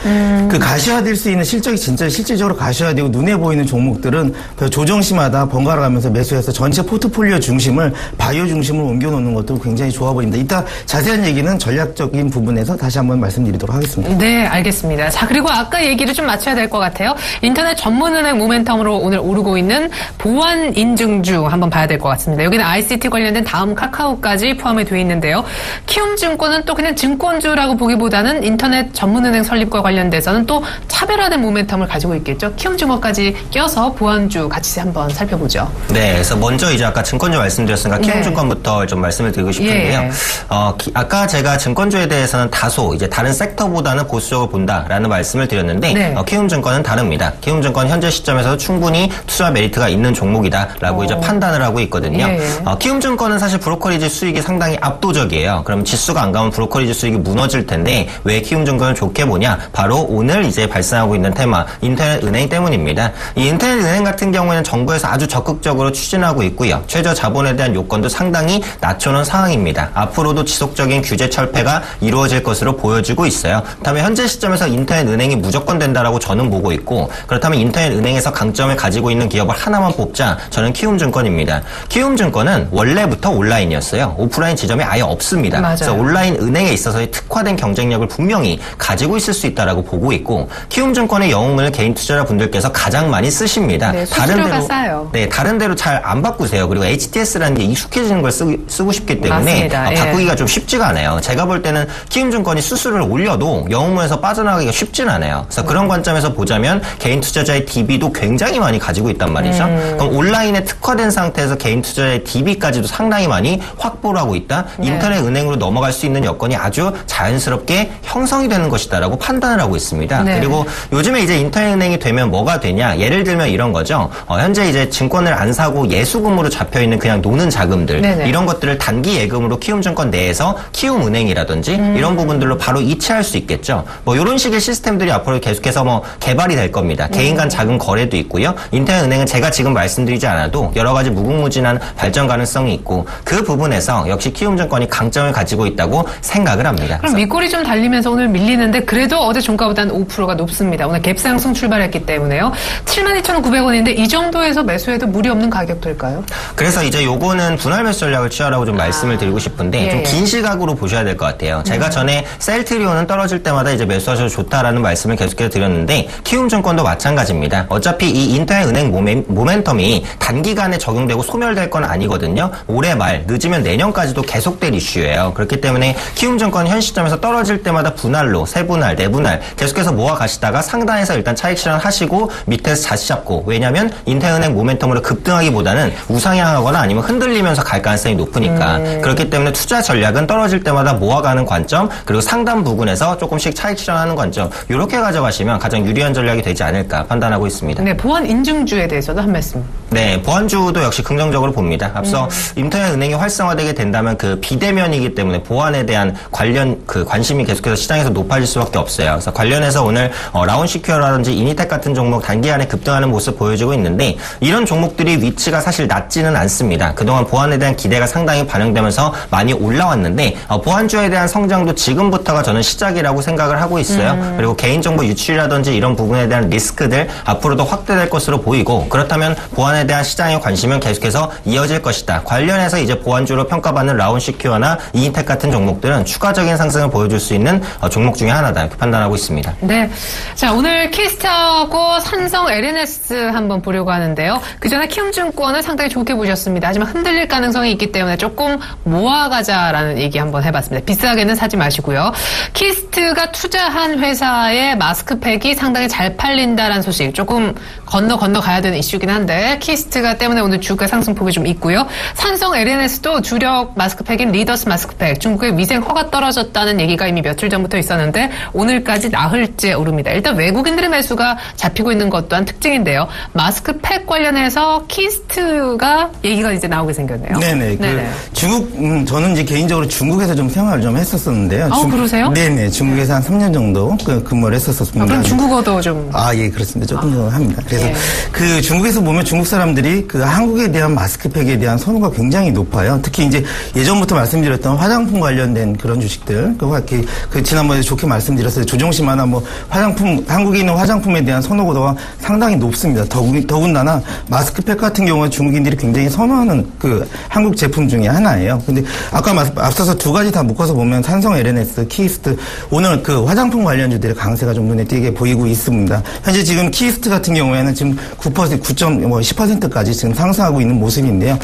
가시화될 수 있는 실적이 진짜 실질적으로 가시화되고 눈에 보이는 종목들은 조정시마다 번갈아 가면서 매수해서 전체 포트폴리오 중심을 바이오 중심으로 옮겨놓는 것도 굉장히 좋아 보입니다. 이따 자세한 얘기는 전략적인 부분에서 다시 한번 말씀드리도록 하겠습니다. 네, 알겠습니다. 자, 그리고 아까 얘기를 좀 맞춰야 될 것 같아요. 인터넷 전문은행 모멘텀으로 오늘 오르고 있는 보안 인증주 한번 봐야 될 것 같습니다. 여기는 ICT 관련된 다음 카카오까지 포함이 되어 있는데요. 키움증권은 또 그냥 증권주라고 보기보다는 인터넷 전문은행 설립과 관련돼서는 또 차별화된 모멘텀을 가지고 있겠죠. 키움증권까지 껴서 보안주 같이 한번 살펴보죠. 네, 그래서 먼저 이제 아까 증권주 말씀드렸으니까 키움증권부터 좀 말씀을 드리고 싶은데요. 예. 아까 제가 증권주에 대해서는 다소 이제 다른 섹터보다는 보수적으로 본다라는 말씀을 드렸는데 네. 키움증권은 다릅니다. 키움증권 현재 시점에서 충분히 투자 메리트가 있는 종목이다라고 이제 판단을 하고 있거든요. 예. 키움증권은 사실 브로커리지 수익이 상당히 압도적이에요. 그럼 지수가 안 가면 브로커리지 수익이 무너질 텐데 왜 키움증권을 좋게 보냐? 바로 오늘 이제 발생하고 있는 테마 인터넷은행 때문입니다. 이 인터넷은행 같은 경우에는 정부에서 아주 적극적으로 추진하고 있고요. 최저 자본에 대한 요건도 상당히 낮춰놓은 상황입니다. 앞으로도 지속적인 규제 철폐가 이루어질 것으로 보여지고 있어요. 그다음에 현재 시점에서 인터넷은행이 무조건 된다라고 저는 보고 있고 그렇다면 인터넷은행에서 강점을 가지고 있는 기업을 하나만 뽑자 저는 키움증권입니다. 키움증권은 원래부터 온라인이었어요. 오프라인 지점이 아예 없습니다. 맞아요. 그래서 온라인 은행에 있어서의 특화된 경쟁력을 분명히 가지고 있을 수 있다라고 보고 있고 키움증권의 영웅을 개인 투자자분들께서 가장 많이 쓰십니다. 네, 수수료가 싸요. 네, 다른 데로 잘 안 바꾸세요. 그리고 HTS라는 게 익숙해지는 걸 쓰고 싶기 때문에 바꾸기가 좀 쉽지가 않아요. 제가 볼 때는 키움증권이 수수료를 올려도 영웅문에서 빠져나가기가 쉽진 않아요. 그래서 그런 관점에서 보자면 개인 투자자의 DB도 굉장히 많이 가지고 있단 말이죠. 그럼 온라인에 특화된 상태에서 개인 투자자의 DB까지도 상당히 많이 확보를 하고 있다. 네. 인터넷 은행으로 넘어갈 수 있는 여건이 아주 자연스럽게 형성이 되는 것이다라고 판단을 하고 있습니다. 네. 그리고 요즘에 이제 인터넷 은행이 되면 뭐가 되냐? 예를 들면 이런 거죠. 현재 이제 증권을 안 사고 예수금으로 잡혀 있는 그냥 노는 자금들 네네. 이런 것들을 단기 예금으로 키움증권 내에서 키움은행이라든지 이런 부분들로 바로 이체할 수 있겠죠. 이런 식의 시스템들이 앞으로 앞으로 계속해서 뭐 개발이 될 겁니다. 개인 간 자금 거래도 있고요. 인터넷은행은 제가 지금 말씀드리지 않아도 여러 가지 무궁무진한 발전 가능성이 있고 그 부분에서 역시 키움증권이 강점을 가지고 있다고 생각을 합니다. 그럼 밑골이 좀 달리면서 오늘 밀리는데 그래도 어제 종가보다는 5%가 높습니다. 오늘 갭상승 출발했기 때문에요. 72,900원인데 이 정도에서 매수해도 무리 없는 가격대일까요? 그래서 이제 요거는 분할 매수 전략을 취하라고 좀 말씀을 드리고 싶은데 좀 긴 시각으로 보셔야 될 것 같아요. 제가 전에 셀트리온은 떨어질 때마다 이제 매수하셔도 좋다라는 말씀을 계속해서 드렸는데 키움증권도 마찬가지입니다. 어차피 이 인터넷은행 모멘텀이 단기간에 적용되고 소멸될 건 아니거든요. 올해 말 늦으면 내년까지도 계속될 이슈예요. 그렇기 때문에 키움증권 현 시점에서 떨어질 때마다 분할로 세분할, 네분할 계속해서 모아 가시다가 상단에서 일단 차익 실현하시고 밑에서 다시 잡고 왜냐하면 인터넷은행 모멘텀으로 급등하기보다는 우상향하거나 아니면 흔들리면서 갈 가능성이 높으니까 그렇기 때문에 투자 전략은 떨어질 때마다 모아가는 관점 그리고 상단 부근에서 조금씩 차익 실현하는 관점 이렇게 가져가시면 가장 유리한 전략이 되지 않을까 판단하고 있습니다. 네, 보안 인증주에 대해서도 한 말씀. 네, 보안주도 역시 긍정적으로 봅니다. 앞서 인터넷은행이 활성화되게 된다면 그 비대면이기 때문에 보안에 대한 관심이 계속해서 시장에서 높아질 수밖에 없어요. 그래서 관련해서 오늘 라운시큐어라든지 이니텍 같은 종목 단기간에 급등하는 모습 보여주고 있는데 이런 종목들이 위치가 사실 낮지는 않습니다. 그동안 보안에 대한 기대가 상당히 반영되면서 많이 올라왔는데 보안주에 대한 성장도 지금부터가 저는 시작이라고 생각을 하고 있어요. 그리고 개인정보 유출이라든지 이런 부분에 대한 리스크들 앞으로도 확대될 것으로 보이고 그렇다면 보안에 대한 시장의 관심은 계속해서 이어질 것이다. 관련해서 이제 보안주로 평가받는 라운시큐어나 이니텍 같은 종목들은 추가적인 상승을 보여줄 수 있는 종목 중에 하나다 이렇게 판단하고 있습니다. 네, 자 오늘 키스타하고 삼성 LNS 한번 보려고 하는데요. 그 전에 키움증권을 상당히 좋게 보셨습니다. 하지만 흔들릴 가능성이 있기 때문에 조금 모아가자라는 얘기 한번 해봤습니다. 비싸게는 사지 마시고요. 키스트가 투자한 회사의 마스크팩이 상당히 잘 팔린다라는 소식 조금 건너 가야 되는 이슈긴 한데 키스트가 때문에 오늘 주가 상승폭이 좀 있고요. 삼성 LNS도 주력 마스크팩인 리더스 마스크팩 중국의 위생 허가 떨어졌다는 얘기가 이미 며칠 전부터 있었는데 오늘까지 나흘째 오릅니다. 일단 외국인들의 매수가 잡히고 있는 것 또한 특징인데요. 마스크팩 관련해서 키스트가 얘기가 이제 나오게 생겼네요. 네네. 중국 저는 이제 개인적으로 중국에서 좀 생활을 좀 했었었는데요. 그러세요? 네네. 중국에서 한 3년 정도 근무를 했었습니다. 그럼 중국어도 좀 예, 그렇습니다. 조금 더 합니다. 그래서 그 중국에서 보면 중국 사람들이 그 한국에 대한 마스크팩에 대한 선호가 굉장히 높아요. 특히 이제 예전부터 말씀드렸던 화장품 관련된 그런 주식들, 그 지난번에 좋게 말씀드렸어요. 조정심하나 뭐 화장품, 한국에 있는 화장품에 대한 선호도가 상당히 높습니다. 더군다나 마스크팩 같은 경우는 중국인들이 굉장히 선호하는 그 한국 제품 중에 하나예요. 근데 아까 앞서서 두 가지 다 묶어서 보면 삼성 LNS, 키스트 오늘 그 화장품 관련주들의 강세가 좀 눈에 띄게 보이고 있습니다. 현재 지금 키스트 같은 경우에는 지금 10%까지 지금 상승하고 있는 모습인데요.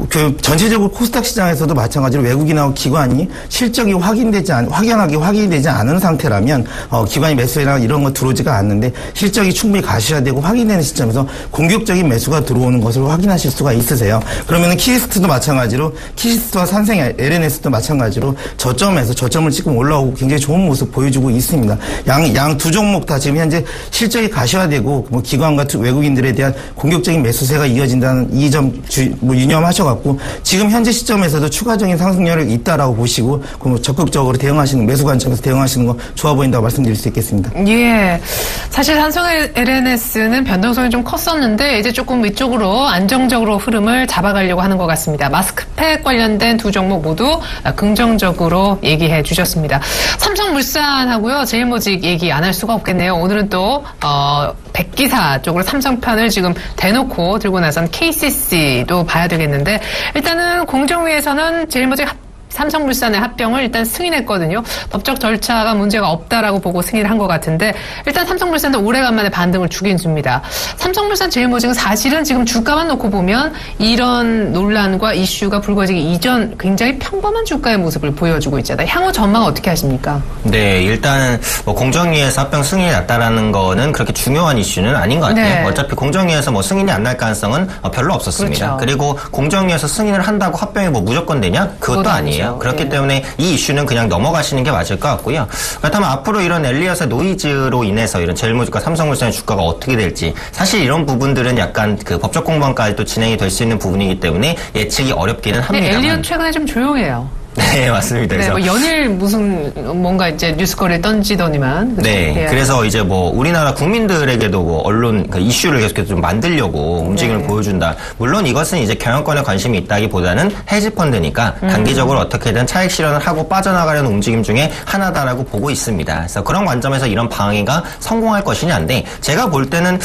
그 전체적으로 코스닥 시장에서도 마찬가지로 외국인하고 기관이 실적이 확연하게 확인되지 않은 상태라면 기관이 매수나 이런 거 들어오지가 않는데 실적이 충분히 가시화되고 확인되는 시점에서 공격적인 매수가 들어오는 것을 확인하실 수가 있으세요. 그러면은 키스트도 마찬가지로 키스트와 삼성 LNS도 마찬가지로 저점을 지금 올라오고 굉장히 좋은 모습 보여주고 있습니다. 양 두 종목 다 지금 현재 실적이 가시화되고 뭐 기관과 외국인들에 대한 공격적인 매수세가 이어진다는 이 점 유념하셔갖고 지금 현재 시점에서도 추가적인 상승률이 있다라고 보시고 적극적으로 대응하시는 매수 관점에서 대응하시는 거 좋아 보인다고 말씀드릴 수 있겠습니다. 예, 사실 삼성 LNS는 변동성이 좀 컸었는데 이제 조금 이쪽으로 안정적으로 흐름을 잡아가려고 하는 것 같습니다. 마스크팩 관련된 두 종목 모두 긍정적으로 얘기해 주셨습니다. 삼성물산하고요 제일모직 얘기 안 할 수가 없겠네요. 오늘은 또 백기사 쪽으로 삼성편을 지금 대놓고 들고 나선 KCC도 봐야 되겠는데 일단은 공정위에서는 제일모직 삼성물산의 합병을 일단 승인했거든요. 법적 절차가 문제가 없다라고 보고 승인을 한 것 같은데 일단 삼성물산도 오래간만에 반등을 주긴 줍니다. 삼성물산 제일모직은 사실은 지금 주가만 놓고 보면 이런 논란과 이슈가 불거지기 이전 굉장히 평범한 주가의 모습을 보여주고 있잖아요. 향후 전망 어떻게 하십니까? 네, 일단은 뭐 공정위에서 합병 승인이 났다라는 거는 그렇게 중요한 이슈는 아닌 것 같아요. 네. 어차피 공정위에서 뭐 승인이 안 날 가능성은 별로 없었습니다. 그렇죠. 그리고 공정위에서 승인을 한다고 합병이 뭐 무조건 되냐? 그것도 아니에요. 그렇기 때문에 이 이슈는 그냥 넘어가시는 게 맞을 것 같고요. 그렇다면 앞으로 이런 엘리엇의 노이즈로 인해서 이런 제일모직과 삼성물산의 주가가 어떻게 될지 사실 이런 부분들은 약간 그 법적 공방까지 또 진행이 될 수 있는 부분이기 때문에 예측이 어렵기는 합니다만. 엘리엇 최근에 좀 조용해요. 네, 네, 맞습니다. 네, 그래서 뭐 연일 무슨 뭔가 이제 뉴스거리를 던지더니만. 그렇죠? 네, 예. 그래서 이제 뭐 우리나라 국민들에게도 뭐 언론 그 이슈를 계속해서 좀 만들려고 움직임을 네. 보여준다. 물론 이것은 이제 경영권에 관심이 있다기보다는 헤지펀드니까 단기적으로 어떻게든 차익 실현을 하고 빠져나가려는 움직임 중에 하나다라고 보고 있습니다. 그래서 그런 관점에서 이런 방해가 성공할 것이냐인데 제가 볼 때는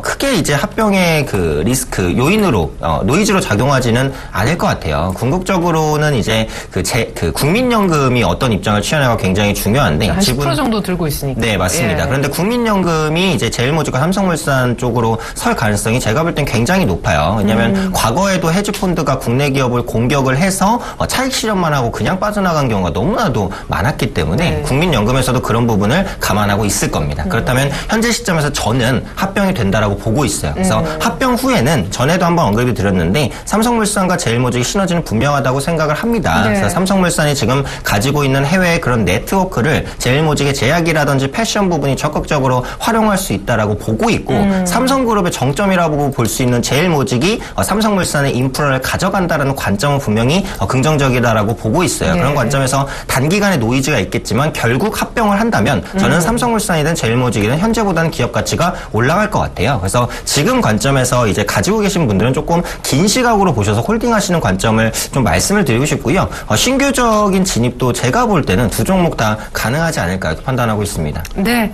크게 이제 합병의 그 리스크 요인으로 노이즈로 작용하지는 않을 것 같아요. 궁극적으로는 이제 그 국민연금이 어떤 입장을 취하냐가 굉장히 중요한데 한 10% 정도 들고 있으니까. 네, 맞습니다. 예. 그런데 국민연금이 이제 제일모직과 삼성물산 쪽으로 설 가능성이 제가 볼 땐 굉장히 높아요. 왜냐하면 과거에도 헤지펀드가 국내 기업을 공격을 해서 차익 실현만 하고 그냥 빠져나간 경우가 너무나도 많았기 때문에 네. 국민연금에서도 그런 부분을 감안하고 있을 겁니다. 그렇다면 현재 시점에서 저는 합병이 된다라고 보고 있어요. 그래서 합병 후에는 전에도 한번 언급이 드렸는데 삼성물산과 제일모직이 시너지는 분명하다고 생각을 합니다. 네. 그래서 삼성물산이 지금 가지고 있는 해외의 그런 네트워크를 제일모직의 제약이라든지 패션 부분이 적극적으로 활용할 수 있다라고 보고 있고 삼성그룹의 정점이라고 볼 수 있는 제일모직이 삼성물산의 인프라를 가져간다라는 관점은 분명히 긍정적이다라고 보고 있어요. 네. 그런 관점에서 단기간의 노이즈가 있겠지만 결국 합병을 한다면 저는 삼성물산이든 제일모직이든 현재보다는 기업 가치가 올라갈 것 같아요. 그래서 지금 관점에서 이제 가지고 계신 분들은 조금 긴 시각으로 보셔서 홀딩하시는 관점을 좀 말씀을 드리고 싶고요. 신규적인 진입도 제가 볼 때는 두 종목 다 가능하지 않을까 이렇게 판단하고 있습니다. 네.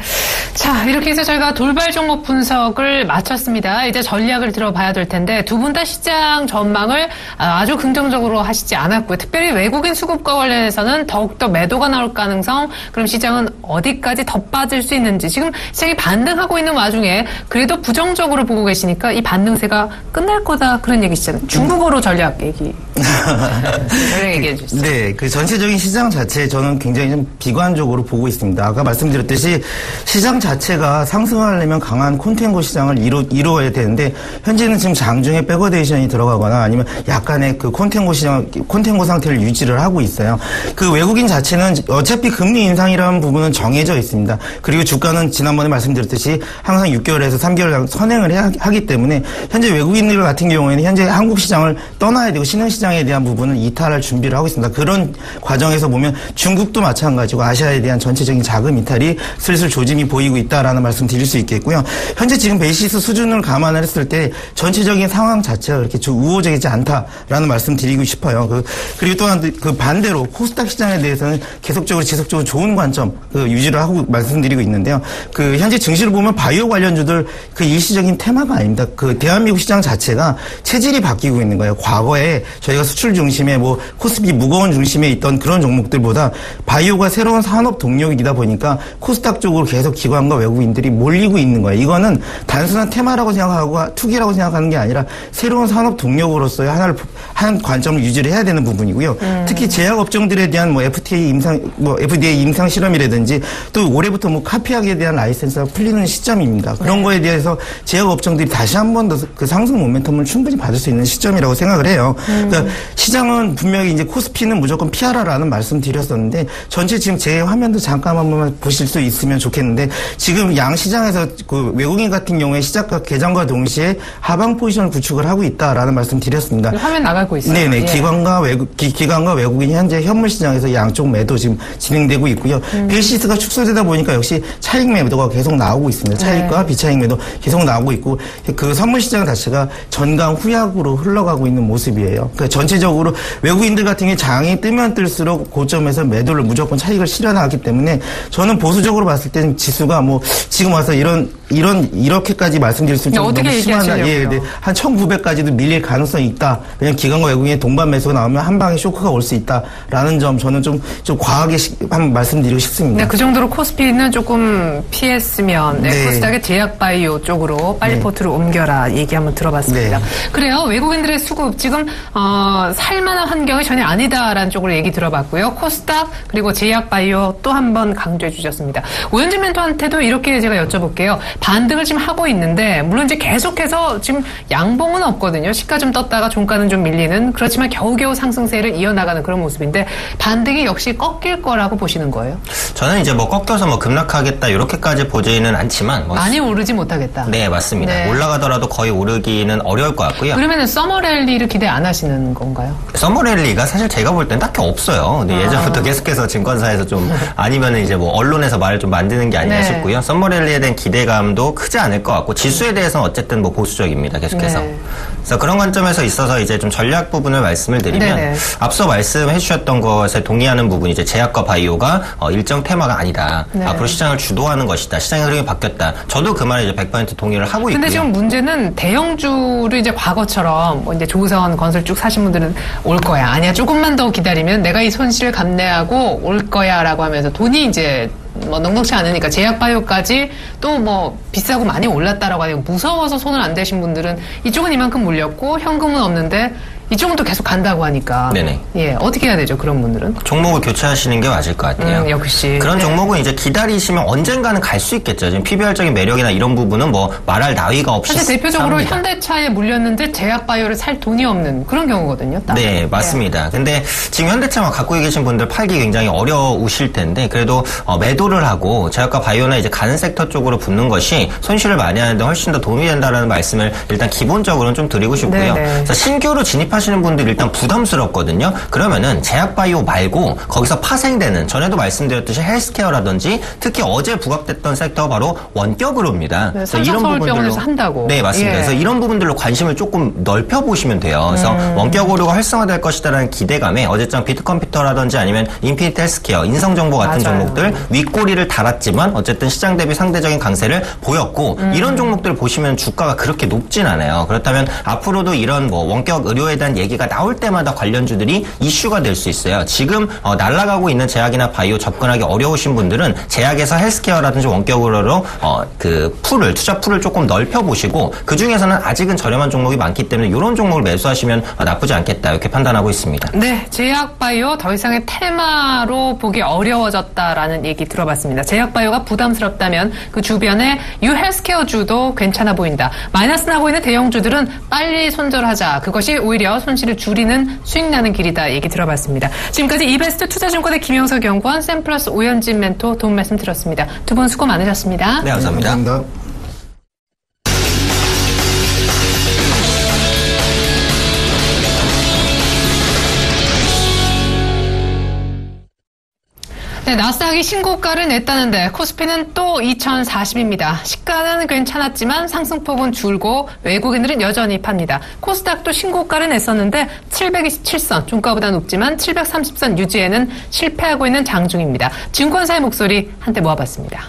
자, 이렇게 해서 저희가 돌발 종목 분석을 마쳤습니다. 이제 전략을 들어봐야 될 텐데 두 분 다 시장 전망을 아주 긍정적으로 하시지 않았고요. 특별히 외국인 수급과 관련해서는 더욱더 매도가 나올 가능성, 그럼 시장은 어디까지 더 빠질 수 있는지 지금 시장이 반등하고 있는 와중에 그래도 부정적으로 보고 계시니까 이 반등세가 끝날 거다 그런 얘기시잖아요. 중국어로 전략 얘기. 전략 얘기해 주세요. 네, 그 전체적인 시장 자체에 저는 굉장히 좀 비관적으로 보고 있습니다. 아까 말씀드렸듯이 시장 자체가 상승하려면 강한 콘텐고 시장을 이루어야 되는데 현재는 지금 장중에 백어데이션이 들어가거나 아니면 약간의 그 콘텐고 상태를 유지를 하고 있어요. 그 외국인 자체는 어차피 금리 인상이라는 부분은 정해져 있습니다. 그리고 주가는 지난번에 말씀드렸듯이 항상 6개월에서 3개월 선행을 하기 때문에 현재 외국인들 같은 경우에는 현재 한국 시장을 떠나야 되고 신흥시장에 대한 부분은 이탈할 준비를 하고 있습니다. 그런 과정에서 보면 중국도 마찬가지고 아시아에 대한 전체적인 자금 이탈이 슬슬 조짐이 보이고 있다라는 말씀 드릴 수 있겠고요. 현재 지금 베이시스 수준을 감안을 했을 때 전체적인 상황 자체가 그렇게 우호적이지 않다라는 말씀 드리고 싶어요. 그리고 또한 그 반대로 코스닥 시장에 대해서는 계속적으로 지속적으로 좋은 관점 유지를 하고 말씀드리고 있는데요. 그 현재 증시를 보면 바이오 관련주들 그 일시적인 테마가 아닙니다. 그 대한민국 시장 자체가 체질이 바뀌고 있는 거예요. 과거에 저희가 수출 중심에 뭐 코스피 무거운 중심에 있던 그런 종목들보다 바이오가 새로운 산업 동력이다 보니까 코스닥 쪽으로 계속 기관과 외국인들이 몰리고 있는 거예요. 이거는 단순한 테마라고 생각하고 투기라고 생각하는 게 아니라 새로운 산업 동력으로서의 한 관점을 유지를 해야 되는 부분이고요. 특히 제약 업종들에 대한 뭐 FDA 임상 실험이라든지 또 올해부터 뭐 카피약에 대한 라이센스가 풀리는 시점입니다. 그런 거에 대해서 제약 업종들이 다시 한 번 더 그 상승 모멘텀을 충분히 받을 수 있는 시점이라고 생각을 해요. 그러니까 시장은 분명히 이제 코스피는 무조건 피하라라는 말씀 드렸었는데 전체 지금 제 화면도 잠깐 한 번만 보실 수 있으면 좋겠는데 지금 양 시장에서 그 외국인 같은 경우에 시작과 개장과 동시에 하방 포지션을 구축을 하고 있다라는 말씀 드렸습니다. 화면 나가고 있어요. 네네. 예. 기관과 외국인이 현재 현물 시장에서 양쪽 매도 지금 진행되고 있고요. 베이시스가 축소되다 보니까 역시 차익 매도가 계속 나오고 있습니다. 차익과 비차익 매도 계속 나오고 있고 그 선물 시장 자체가 전강 후약으로 흘러가고 있는 모습이에요. 그러니까 전체적으로 외국인들 같은 경우에 장이 뜨면 뜰수록 고점에서 매도를 무조건 차익을 실현하기 때문에 저는 보수적으로 봤을 때는 지수가 뭐 지금 와서 이렇게까지 말씀드릴 수 있는 어떻게 너무 심한 얘기하시려고요? 네. 한 1900까지도 밀릴 가능성이 있다. 그냥 기관과 외국인의 동반 매수가 나오면 한 방에 쇼크가 올 수 있다라는 점 저는 좀 과하게 한번 말씀드리고 싶습니다. 네, 그 정도로 코스피는 조금 피했으면 네. 코스닥의 제약 바이오 쪽으로 빨리 포트를 옮겨라 얘기 한번 들어봤습니다. 네. 그래요. 외국인들의 수급 지금 살만한 환경이 전혀 아니다라는 쪽으로 얘기 들어봤고요. 코스닥 그리고 제약 바이오 또 한 번 강조해 주셨습니다. 오현진 멘토한테도 이렇게 제가 여쭤볼게요. 반등을 지금 하고 있는데 물론 이제 계속해서 지금 양봉은 없거든요. 시가 좀 떴다가 종가는 좀 밀리는 그렇지만 겨우겨우 상승세를 이어나가는 그런 모습인데 반등이 역시 꺾일 거라고 보시는 거예요? 저는 이제 뭐 꺾여서 뭐 급락하겠다 이렇게까지 보지는 않지만 많이 오르지 못하겠다. 네, 맞습니다. 네. 올라가더라도 거의 오르기는 어려울 것 같고요. 그러면은 서머 랠리를 기대 안 하시는 있는 건가요? 서머랠리가 사실 제가 볼 땐 딱히 없어요. 근데 예전부터 계속해서 증권사에서 좀 아니면은 이제 뭐 언론에서 말을 좀 만드는 게 아니라 싶고요. 서머랠리에 대한 기대감도 크지 않을 것 같고 지수에 대해서는 어쨌든 뭐 보수적입니다. 계속해서. 네. 그래서 그런 관점에서 있어서 이제 좀 전략 부분을 말씀을 드리면 네네. 앞서 말씀해 주셨던 것에 동의하는 부분이 이제 제약과 바이오가 일정 테마가 아니다. 네. 앞으로 시장을 주도하는 것이다. 시장의 흐름이 바뀌었다. 저도 그 말에 이제 100% 동의를 하고 있고요. 근데 지금 문제는 대형주를 이제 과거처럼 뭐 이제 조선, 건설 쭉 사신 분들은 올 거야. 아니야. 조금만 더 기다리면 내가 이 손실을 감내하고 올 거야라고 하면서 돈이 이제 뭐 넉넉치 않으니까 제약바이오까지 또 뭐 비싸고 많이 올랐다라고 하니까 무서워서 손을 안 대신 분들은 이쪽은 이만큼 몰렸고 현금은 없는데 이쪽은 또 계속 간다고 하니까. 네네. 예, 어떻게 해야 되죠, 그런 분들은? 종목을 교체하시는 게 맞을 것 같아요. 역시. 그런 네. 종목은 이제 기다리시면 언젠가는 갈 수 있겠죠. 지금 PBR적인 매력이나 이런 부분은 뭐 말할 나위가 없이. 사실 대표적으로 삽니다. 현대차에 물렸는데 제약바이오를 살 돈이 없는 그런 경우거든요. 딱. 네, 맞습니다. 근데 지금 현대차만 갖고 계신 분들 팔기 굉장히 어려우실 텐데 그래도 매도를 하고 제약과 바이오나 이제 가는 섹터 쪽으로 붙는 것이 손실을 많이 하는데 훨씬 더 도움이 된다라는 말씀을 일단 기본적으로는 좀 드리고 싶고요. 네네. 그래서 신규로 진입하시는 분들이 일단 부담스럽거든요. 그러면은 제약바이오 말고 거기서 파생되는 전에도 말씀드렸듯이 헬스케어라든지 특히 어제 부각됐던 sek터 바로 원격으로입니다. 네, 그래서 이런 삼성서울병원에서 한다고. 네, 맞습니다. 예. 그래서 이런 부분들로 관심을 조금 넓혀 보시면 돼요. 그래서 원격 의료가 활성화될 것이다라는 기대감에 어제장 비트컴퓨터라든지 아니면 인피니트 헬스케어, 인성정보 같은 맞아요. 종목들 윗꼬리를 달았지만 어쨌든 시장 대비 상대적인 강세를 보였고 이런 종목들을 보시면 주가가 그렇게 높진 않아요. 그렇다면 앞으로도 이런 뭐 원격 의료에 대한 얘기가 나올 때마다 관련주들이 이슈가 될 수 있어요. 지금 날아가고 있는 제약이나 바이오 접근하기 어려우신 분들은 제약에서 헬스케어라든지 원격 의료로 그 투자 풀을 조금 넓혀 보시고 그 중에서는 아직은 저렴한 종목이 많기 때문에 이런 종목을 매수하시면 나쁘지 않겠다 이렇게 판단하고 있습니다. 네, 제약바이오 더 이상의 테마로 보기 어려워졌다라는 얘기 들어봤습니다. 제약바이오가 부담스럽다면 그 주변에 유헬스케어주도 괜찮아 보인다. 마이너스 나고 있는 대형주들은 빨리 손절하자. 그것이 오히려 손실을 줄이는 수익 나는 길이다. 얘기 들어봤습니다. 지금까지 이베스트 투자증권의 김영석 연구원, 샘플러스 오현진 멘토 도움 말씀 드렸습니다. 두 분 수고 많으셨습니다. 네, 감사합니다. 감사합니다. 네, 나스닥이 신고가를 냈다는데 코스피는 또 2040입니다. 시가는 괜찮았지만 상승폭은 줄고 외국인들은 여전히 팝니다. 코스닥도 신고가를 냈었는데 727선, 종가보다 높지만 730선 유지에는 실패하고 있는 장중입니다. 증권사의 목소리 한때 모아봤습니다.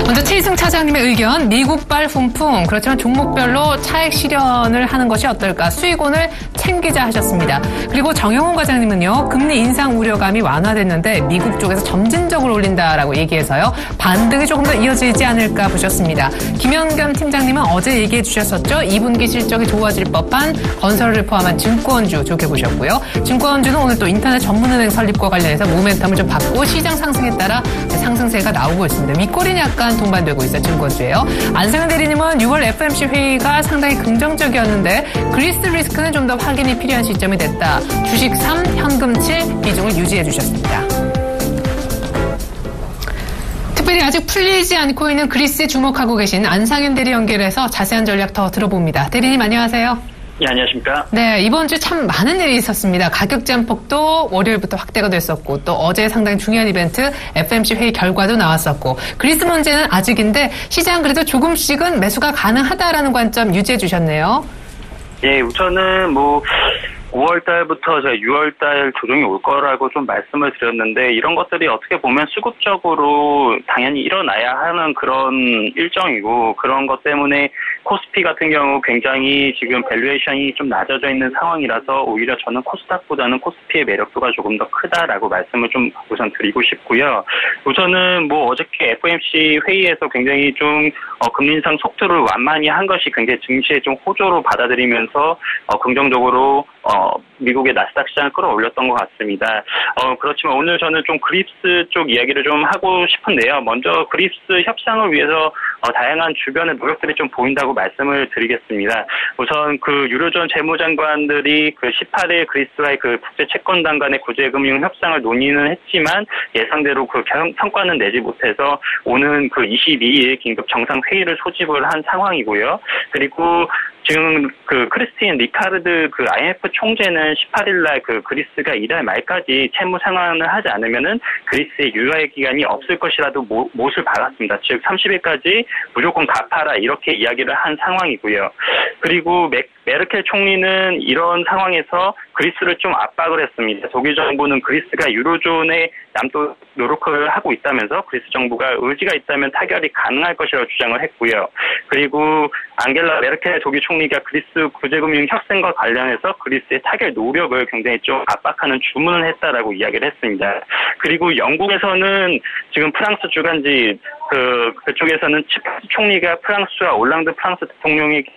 먼저 최희승 차장님의 의견, 미국발 훈풍, 그렇지만 종목별로 차익 실현을 하는 것이 어떨까, 수익원을 챙기자 하셨습니다. 그리고 정영훈 과장님은요, 금리 인상 우려감이 완화됐는데 미국 쪽에서 점진적으로 올린다라고 얘기해서요, 반등이 조금 더 이어지지 않을까 보셨습니다. 김현겸 팀장님은 어제 얘기해 주셨었죠. 2분기 실적이 좋아질 법한 건설을 포함한 증권주 좋게 보셨고요. 증권주는 오늘 또 인터넷 전문은행 설립과 관련해서 모멘텀을 좀 받고 시장 상승에 따라 상승세가 나오고 있습니다. 윗꼬리는 약간 동반되고 있어요. 증권주예요. 안상현 대리님은 6월 FMC 회의가 상당히 긍정적이었는데 그리스 리스크는 좀 더 확인이 필요한 시점이 됐다. 주식 3, 현금 7 비중을 유지해 주셨습니다. 특별히 아직 풀리지 않고 있는 그리스에 주목하고 계신 안상현 대리 연결해서 자세한 전략 더 들어봅니다. 대리님 안녕하세요. 예, 안녕하십니까. 네, 이번 주 참 많은 일이 있었습니다. 가격 잠폭도 월요일부터 확대가 됐었고, 또 어제 상당히 중요한 이벤트 FMC 회의 결과도 나왔었고, 그리스 문제는 아직인데 시장 그래도 조금씩은 매수가 가능하다라는 관점 유지해 주셨네요. 예, 우선은 5월 달부터 저희 6월 달 조정이 올 거라고 좀 말씀을 드렸는데 이런 것들이 어떻게 보면 수급적으로 당연히 일어나야 하는 그런 일정이고 그런 것 때문에 코스피 같은 경우 굉장히 지금 밸류에이션이 좀 낮아져 있는 상황이라서 오히려 저는 코스닥보다는 코스피의 매력도가 조금 더 크다라고 말씀을 좀 우선 드리고 싶고요. 우선은 어저께 FOMC 회의에서 굉장히 좀 금리 인상 속도를 완만히 한 것이 굉장히 증시에 좀 호조로 받아들이면서 긍정적으로 미국의 나스닥 시장을 끌어올렸던 것 같습니다. 그렇지만 오늘 저는 좀 그립스 쪽 이야기를 좀 하고 싶은데요. 먼저 그립스 협상을 위해서 다양한 주변의 노력들이 좀 보인다고 말씀을 드리겠습니다. 우선 그 유로존 재무장관들이 그 18일 그리스와의 그 국제 채권단 간의 구제금융 협상을 논의는 했지만 예상대로 그 성과는 내지 못해서 오는 그 22일 긴급 정상회의를 소집을 한 상황이고요. 그리고 지금 그 크리스틴 리카르드 그 IMF 총재는 18일날 그 그리스가 이달 말까지 채무 상환을 하지 않으면은 그리스의 유예 기간이 없을 것이라도 못을 박았습니다. 즉 30일까지 무조건 갚아라 이렇게 이야기를 한 상황이고요. 그리고 메르켈 총리는 이런 상황에서 그리스를 좀 압박을 했습니다. 독일 정부는 그리스가 유로존에 남도록 노력을 하고 있다면서 그리스 정부가 의지가 있다면 타결이 가능할 것이라고 주장을 했고요. 그리고 앙겔라 메르켈 독일 총리가 그리스 구제금융 협상과 관련해서 그리스의 타결 노력을 굉장히 좀 압박하는 주문을 했다라고 이야기를 했습니다. 그리고 영국에서는 지금 프랑스 주간지 그쪽에서는 치파스 총리가 프랑스와 올랑드 프랑스 대통령에게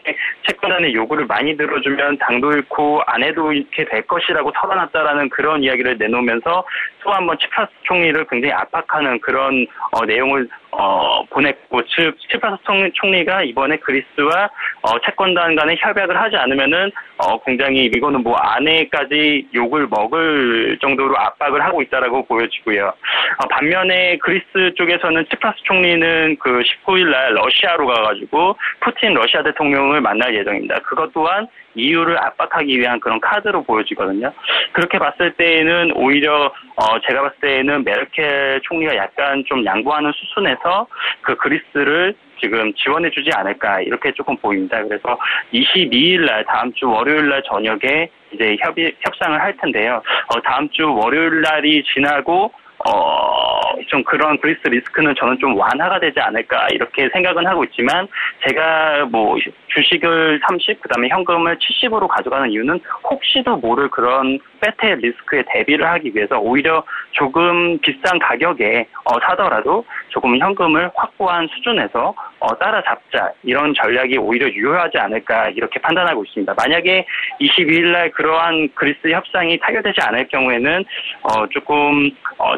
채권단의 요구를 많이 들어주면 당도 잃고 안 해도 이렇게 될 것이라고 털어놨다라는 그런 이야기를 내놓으면서 또 한 번 치파스 총리를 굉장히 압박하는 그런 내용을 보냈고, 즉 치파스 총리가 이번에 그리스와 채권단 간에 협약을 하지 않으면은 굉장히 이거는 뭐 아내까지 욕을 먹을 정도로 압박을 하고 있다라고 보여지고요. 반면에 그리스 쪽에서는 치파스 총리는 그 19일 날 러시아로 가가지고 푸틴 러시아 대통령을 만날 예정입니다. 그것 또한 EU를 압박하기 위한 그런 카드로 보여지거든요. 그렇게 봤을 때에는 오히려 제가 봤을 때에는 메르켈 총리가 약간 좀 양보하는 수순에서 그 그리스를 지금 지원해주지 않을까 이렇게 조금 보입니다. 그래서 22일 날 다음 주 월요일 날 저녁에 이제 협상을 할 텐데요. 다음 주 월요일 날이 지나고 좀 그런 그리스 리스크는 저는 좀 완화가 되지 않을까 이렇게 생각은 하고 있지만, 제가 뭐 주식을 30, 그다음에 현금을 70으로 가져가는 이유는 혹시도 모를 그런 빼태 리스크에 대비를 하기 위해서 오히려 조금 비싼 가격에 사더라도 조금 현금을 확보한 수준에서 따라잡자, 이런 전략이 오히려 유효하지 않을까 이렇게 판단하고 있습니다. 만약에 22일 날 그러한 그리스 협상이 타결되지 않을 경우에는 조금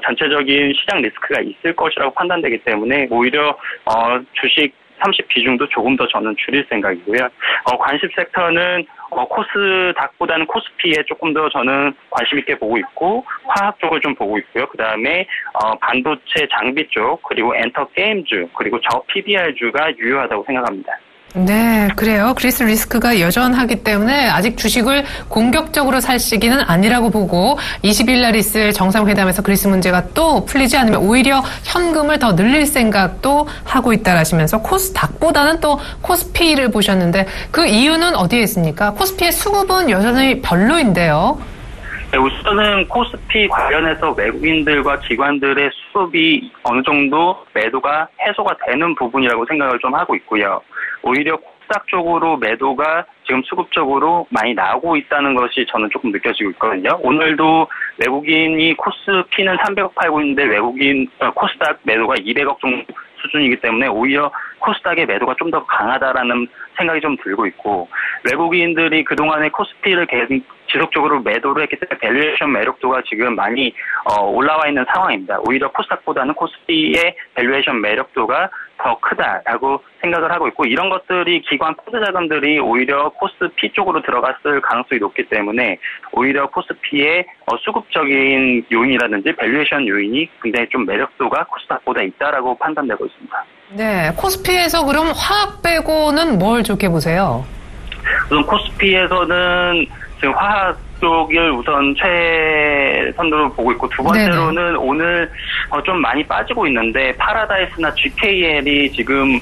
전체적인 시장 리스크가 있을 것이라고 판단되기 때문에 오히려 주식 30 비중도 조금 더 저는 줄일 생각이고요. 관심 섹터는 코스닥보다는 코스피에 조금 더 저는 관심 있게 보고 있고, 화학 쪽을 좀 보고 있고요. 그 다음에 반도체 장비 쪽, 그리고 엔터 게임주, 그리고 저 PBR주가 유효하다고 생각합니다. 네, 그래요. 그리스 리스크가 여전하기 때문에 아직 주식을 공격적으로 살 시기는 아니라고 보고, 20일 날 있을 정상회담에서 그리스 문제가 또 풀리지 않으면 오히려 현금을 더 늘릴 생각도 하고 있다라시면서 코스닥보다는 또 코스피를 보셨는데, 그 이유는 어디에 있습니까? 코스피의 수급은 여전히 별로인데요. 네, 우선은 코스피 관련해서 외국인들과 기관들의 수급이 어느 정도 매도가 해소가 되는 부분이라고 생각을 좀 하고 있고요. 오히려 코스닥 쪽으로 매도가 지금 수급적으로 많이 나오고 있다는 것이 저는 조금 느껴지고 있거든요. 오늘도 외국인이 코스피는 300억 팔고 있는데 코스닥 매도가 200억 정도 수준이기 때문에 오히려 코스닥의 매도가 좀 더 강하다라는 생각이 좀 들고 있고, 외국인들이 그동안에 코스피를 계속 지속적으로 매도를 했기 때문에 밸류에이션 매력도가 지금 많이 올라와 있는 상황입니다. 오히려 코스닥보다는 코스피의 밸류에이션 매력도가 더 크다라고 생각을 하고 있고, 이런 것들이 기관 펀드 자금들이 오히려 코스피 쪽으로 들어갔을 가능성이 높기 때문에 오히려 코스피의 수급적인 요인이라든지 밸류에이션 요인이 굉장히 좀 매력도가 코스닥보다 있다라고 판단되고 있습니다. 네, 코스피에서 그럼 화학 빼고는 뭘 좋게 보세요? 우선 코스피에서는 지금 화학 쪽을 우선 최선으로 보고 있고, 두 번째로는 네네. 오늘 좀 많이 빠지고 있는데 파라다이스나 GKL이 지금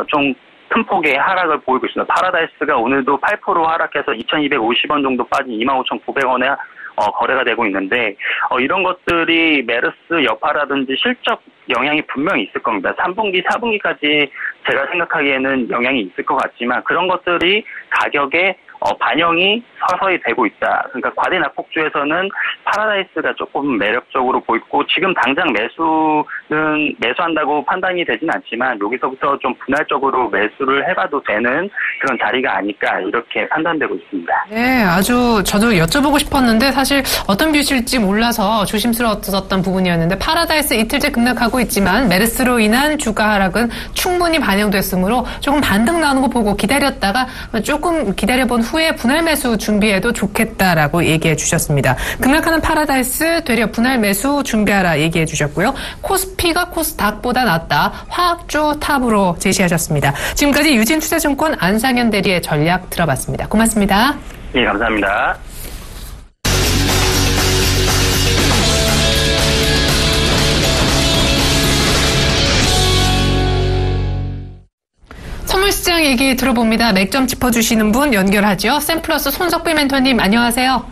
좀 큰 폭의 하락을 보이고 있습니다. 파라다이스가 오늘도 8% 하락해서 2,250원 정도 빠진 25,900원에 거래가 되고 있는데, 이런 것들이 메르스 여파라든지 실적 영향이 분명히 있을 겁니다. 3분기, 4분기까지 제가 생각하기에는 영향이 있을 것 같지만, 그런 것들이 가격에 반영이 서서히 되고 있다. 그러니까 과대 낙폭주에서는 파라다이스가 조금 매력적으로 보이고, 지금 당장 매수한다고 판단이 되진 않지만 여기서부터 좀 분할적으로 매수를 해봐도 되는 그런 자리가 아닐까 이렇게 판단되고 있습니다. 네, 아주 저도 여쭤보고 싶었는데 사실 어떤 뷰실지 몰라서 조심스러웠던 부분이었는데, 파라다이스 이틀째 급락하고 있지만 메르스로 인한 주가 하락은 충분히 반영됐으므로 조금 반등 나오는 거 보고 기다렸다가 조금 기다려본 후에 분할 매수 준비해도 좋겠다라고 얘기해 주셨습니다. 급락하는 파라다이스 되려 분할 매수 준비하라 얘기해 주셨고요. 코스피가 코스닥보다 낫다. 화학주 탑으로 제시하셨습니다. 지금까지 유진투자증권 안상현 대리의 전략 들어봤습니다. 고맙습니다. 네, 감사합니다. 선물시장 얘기 들어봅니다. 맥점 짚어주시는 분 연결하죠. 샘플러스 손석비 멘토님 안녕하세요.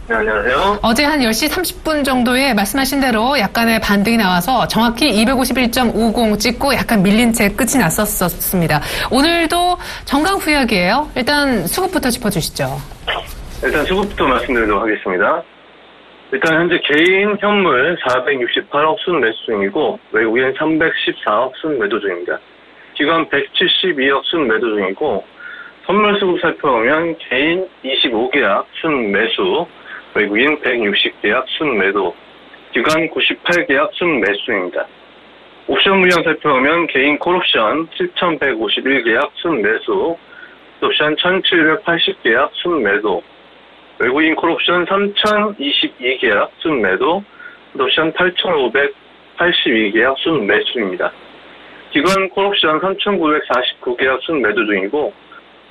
네, 안녕하세요. 어제 한 10시 30분 정도에 말씀하신 대로 약간의 반등이 나와서 정확히 251.50 찍고 약간 밀린 채 끝이 났었습니다. 오늘도 정강후약이에요. 일단 수급부터 짚어주시죠. 일단 수급부터 말씀드리도록 하겠습니다. 일단 현재 개인 현물 468억 순 매수 중이고 외국인 314억 순 매도 중입니다. 기관 172억 순 매도 중이고 선물 수급 살펴보면 개인 25계약 순 매수, 외국인 160계약 순 매도, 기관 98계약 순 매수 중입니다. 옵션 물량 살펴보면 개인 콜옵션 7,151계약 순 매수, 옵션 1,780계약 순 매도, 외국인 콜옵션 3,022계약 순 매도, 옵션 8,582계약 순 매수입니다. 기관 콜옵션 3,949계약 순 매도 중이고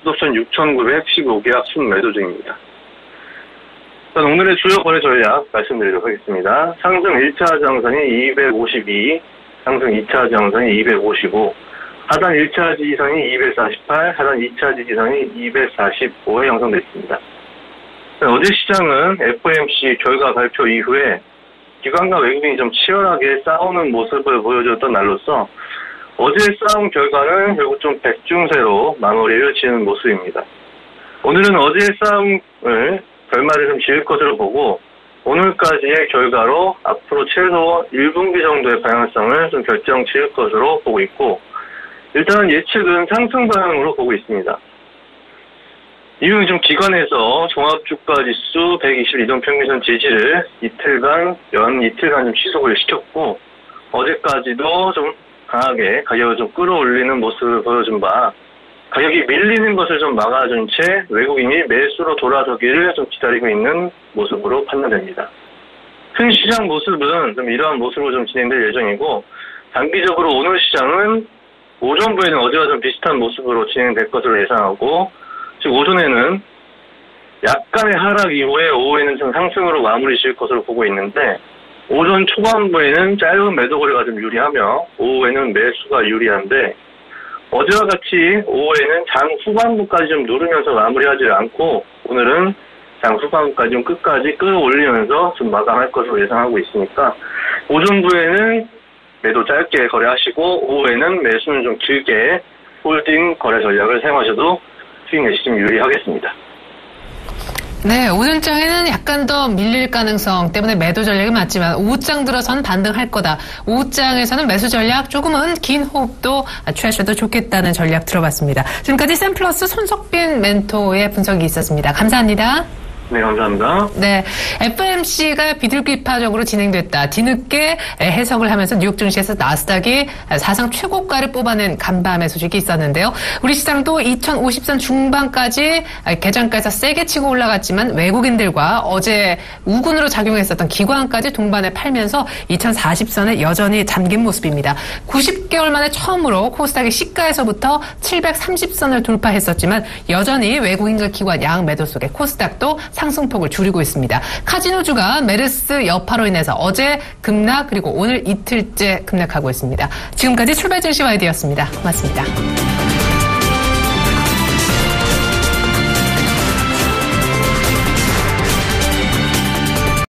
옵션 6,915계약 순 매도 중입니다. 일단 오늘의 주요 거래 전략 말씀드리도록 하겠습니다. 상승 1차 저항선이 252, 상승 2차 저항선이 255, 하단 1차 지지선이 248, 하단 2차 지지선이 245에 형성되어 있습니다. 어제 시장은 FOMC 결과 발표 이후에 기관과 외국인이 좀 치열하게 싸우는 모습을 보여줬던 날로서 어제의 싸움 결과는 결국 좀 백중세로 마무리를 지은 모습입니다. 오늘은 어제의 싸움을 결말을 좀 지을 것으로 보고 오늘까지의 결과로 앞으로 최소 1분기 정도의 방향성을 좀 결정 지을 것으로 보고 있고 일단은 예측은 상승 방향으로 보고 있습니다. 이유는 좀 기관에서 종합주가지수 120일 이동평균선 지지를 이틀간 좀 지속을 시켰고 어제까지도 좀 강하게 가격을 좀 끌어올리는 모습을 보여준 바 가격이 밀리는 것을 좀 막아준 채 외국인이 매수로 돌아서기를 좀 기다리고 있는 모습으로 판단됩니다. 큰 시장 모습은 좀 이러한 모습으로 좀 진행될 예정이고 단기적으로 오늘 시장은 오전부에는 어제와 좀 비슷한 모습으로 진행될 것으로 예상하고 즉 오전에는 약간의 하락 이후에 오후에는 좀 상승으로 마무리 지을 것으로 보고 있는데 오전 초반부에는 짧은 매도 거래가 좀 유리하며 오후에는 매수가 유리한데 어제와 같이 오후에는 장 후반부까지 좀 누르면서 마무리하지 않고 오늘은 장 후반부까지 좀 끝까지 끌어올리면서 좀 마감할 것으로 예상하고 있으니까 오전부에는 매도 짧게 거래하시고 오후에는 매수는 좀 길게 홀딩 거래 전략을 사용하셔도 수익 내시 좀 유리하겠습니다. 네, 오전장에는 약간 더 밀릴 가능성 때문에 매도 전략이 맞지만 오후장 들어서는 반등할 거다. 오후장에서는 매수 전략 조금은 긴 호흡도 취하셔도 좋겠다는 전략 들어봤습니다. 지금까지 샘플러스 손석빈 멘토의 분석이 있었습니다. 감사합니다. 네, 감사합니다. 네, FOMC가 비둘기파적으로 진행됐다. 뒤늦게 해석을 하면서 뉴욕 증시에서 나스닥이 사상 최고가를 뽑아낸 간밤의 소식이 있었는데요. 우리 시장도 2050선 중반까지 개장가에서 세게 치고 올라갔지만 외국인들과 어제 우군으로 작용했었던 기관까지 동반에 팔면서 2040선에 여전히 잠긴 모습입니다. 90개월 만에 처음으로 코스닥이 시가에서부터 730선을 돌파했었지만 여전히 외국인과 기관 양 매도 속에 코스닥도 상승폭을 줄이고 있습니다. 카지노주가 메르스 여파로 인해서 어제 급락 그리고 오늘 이틀째 급락하고 있습니다. 지금까지 출발 증시 YD였습니다. 고맙습니다.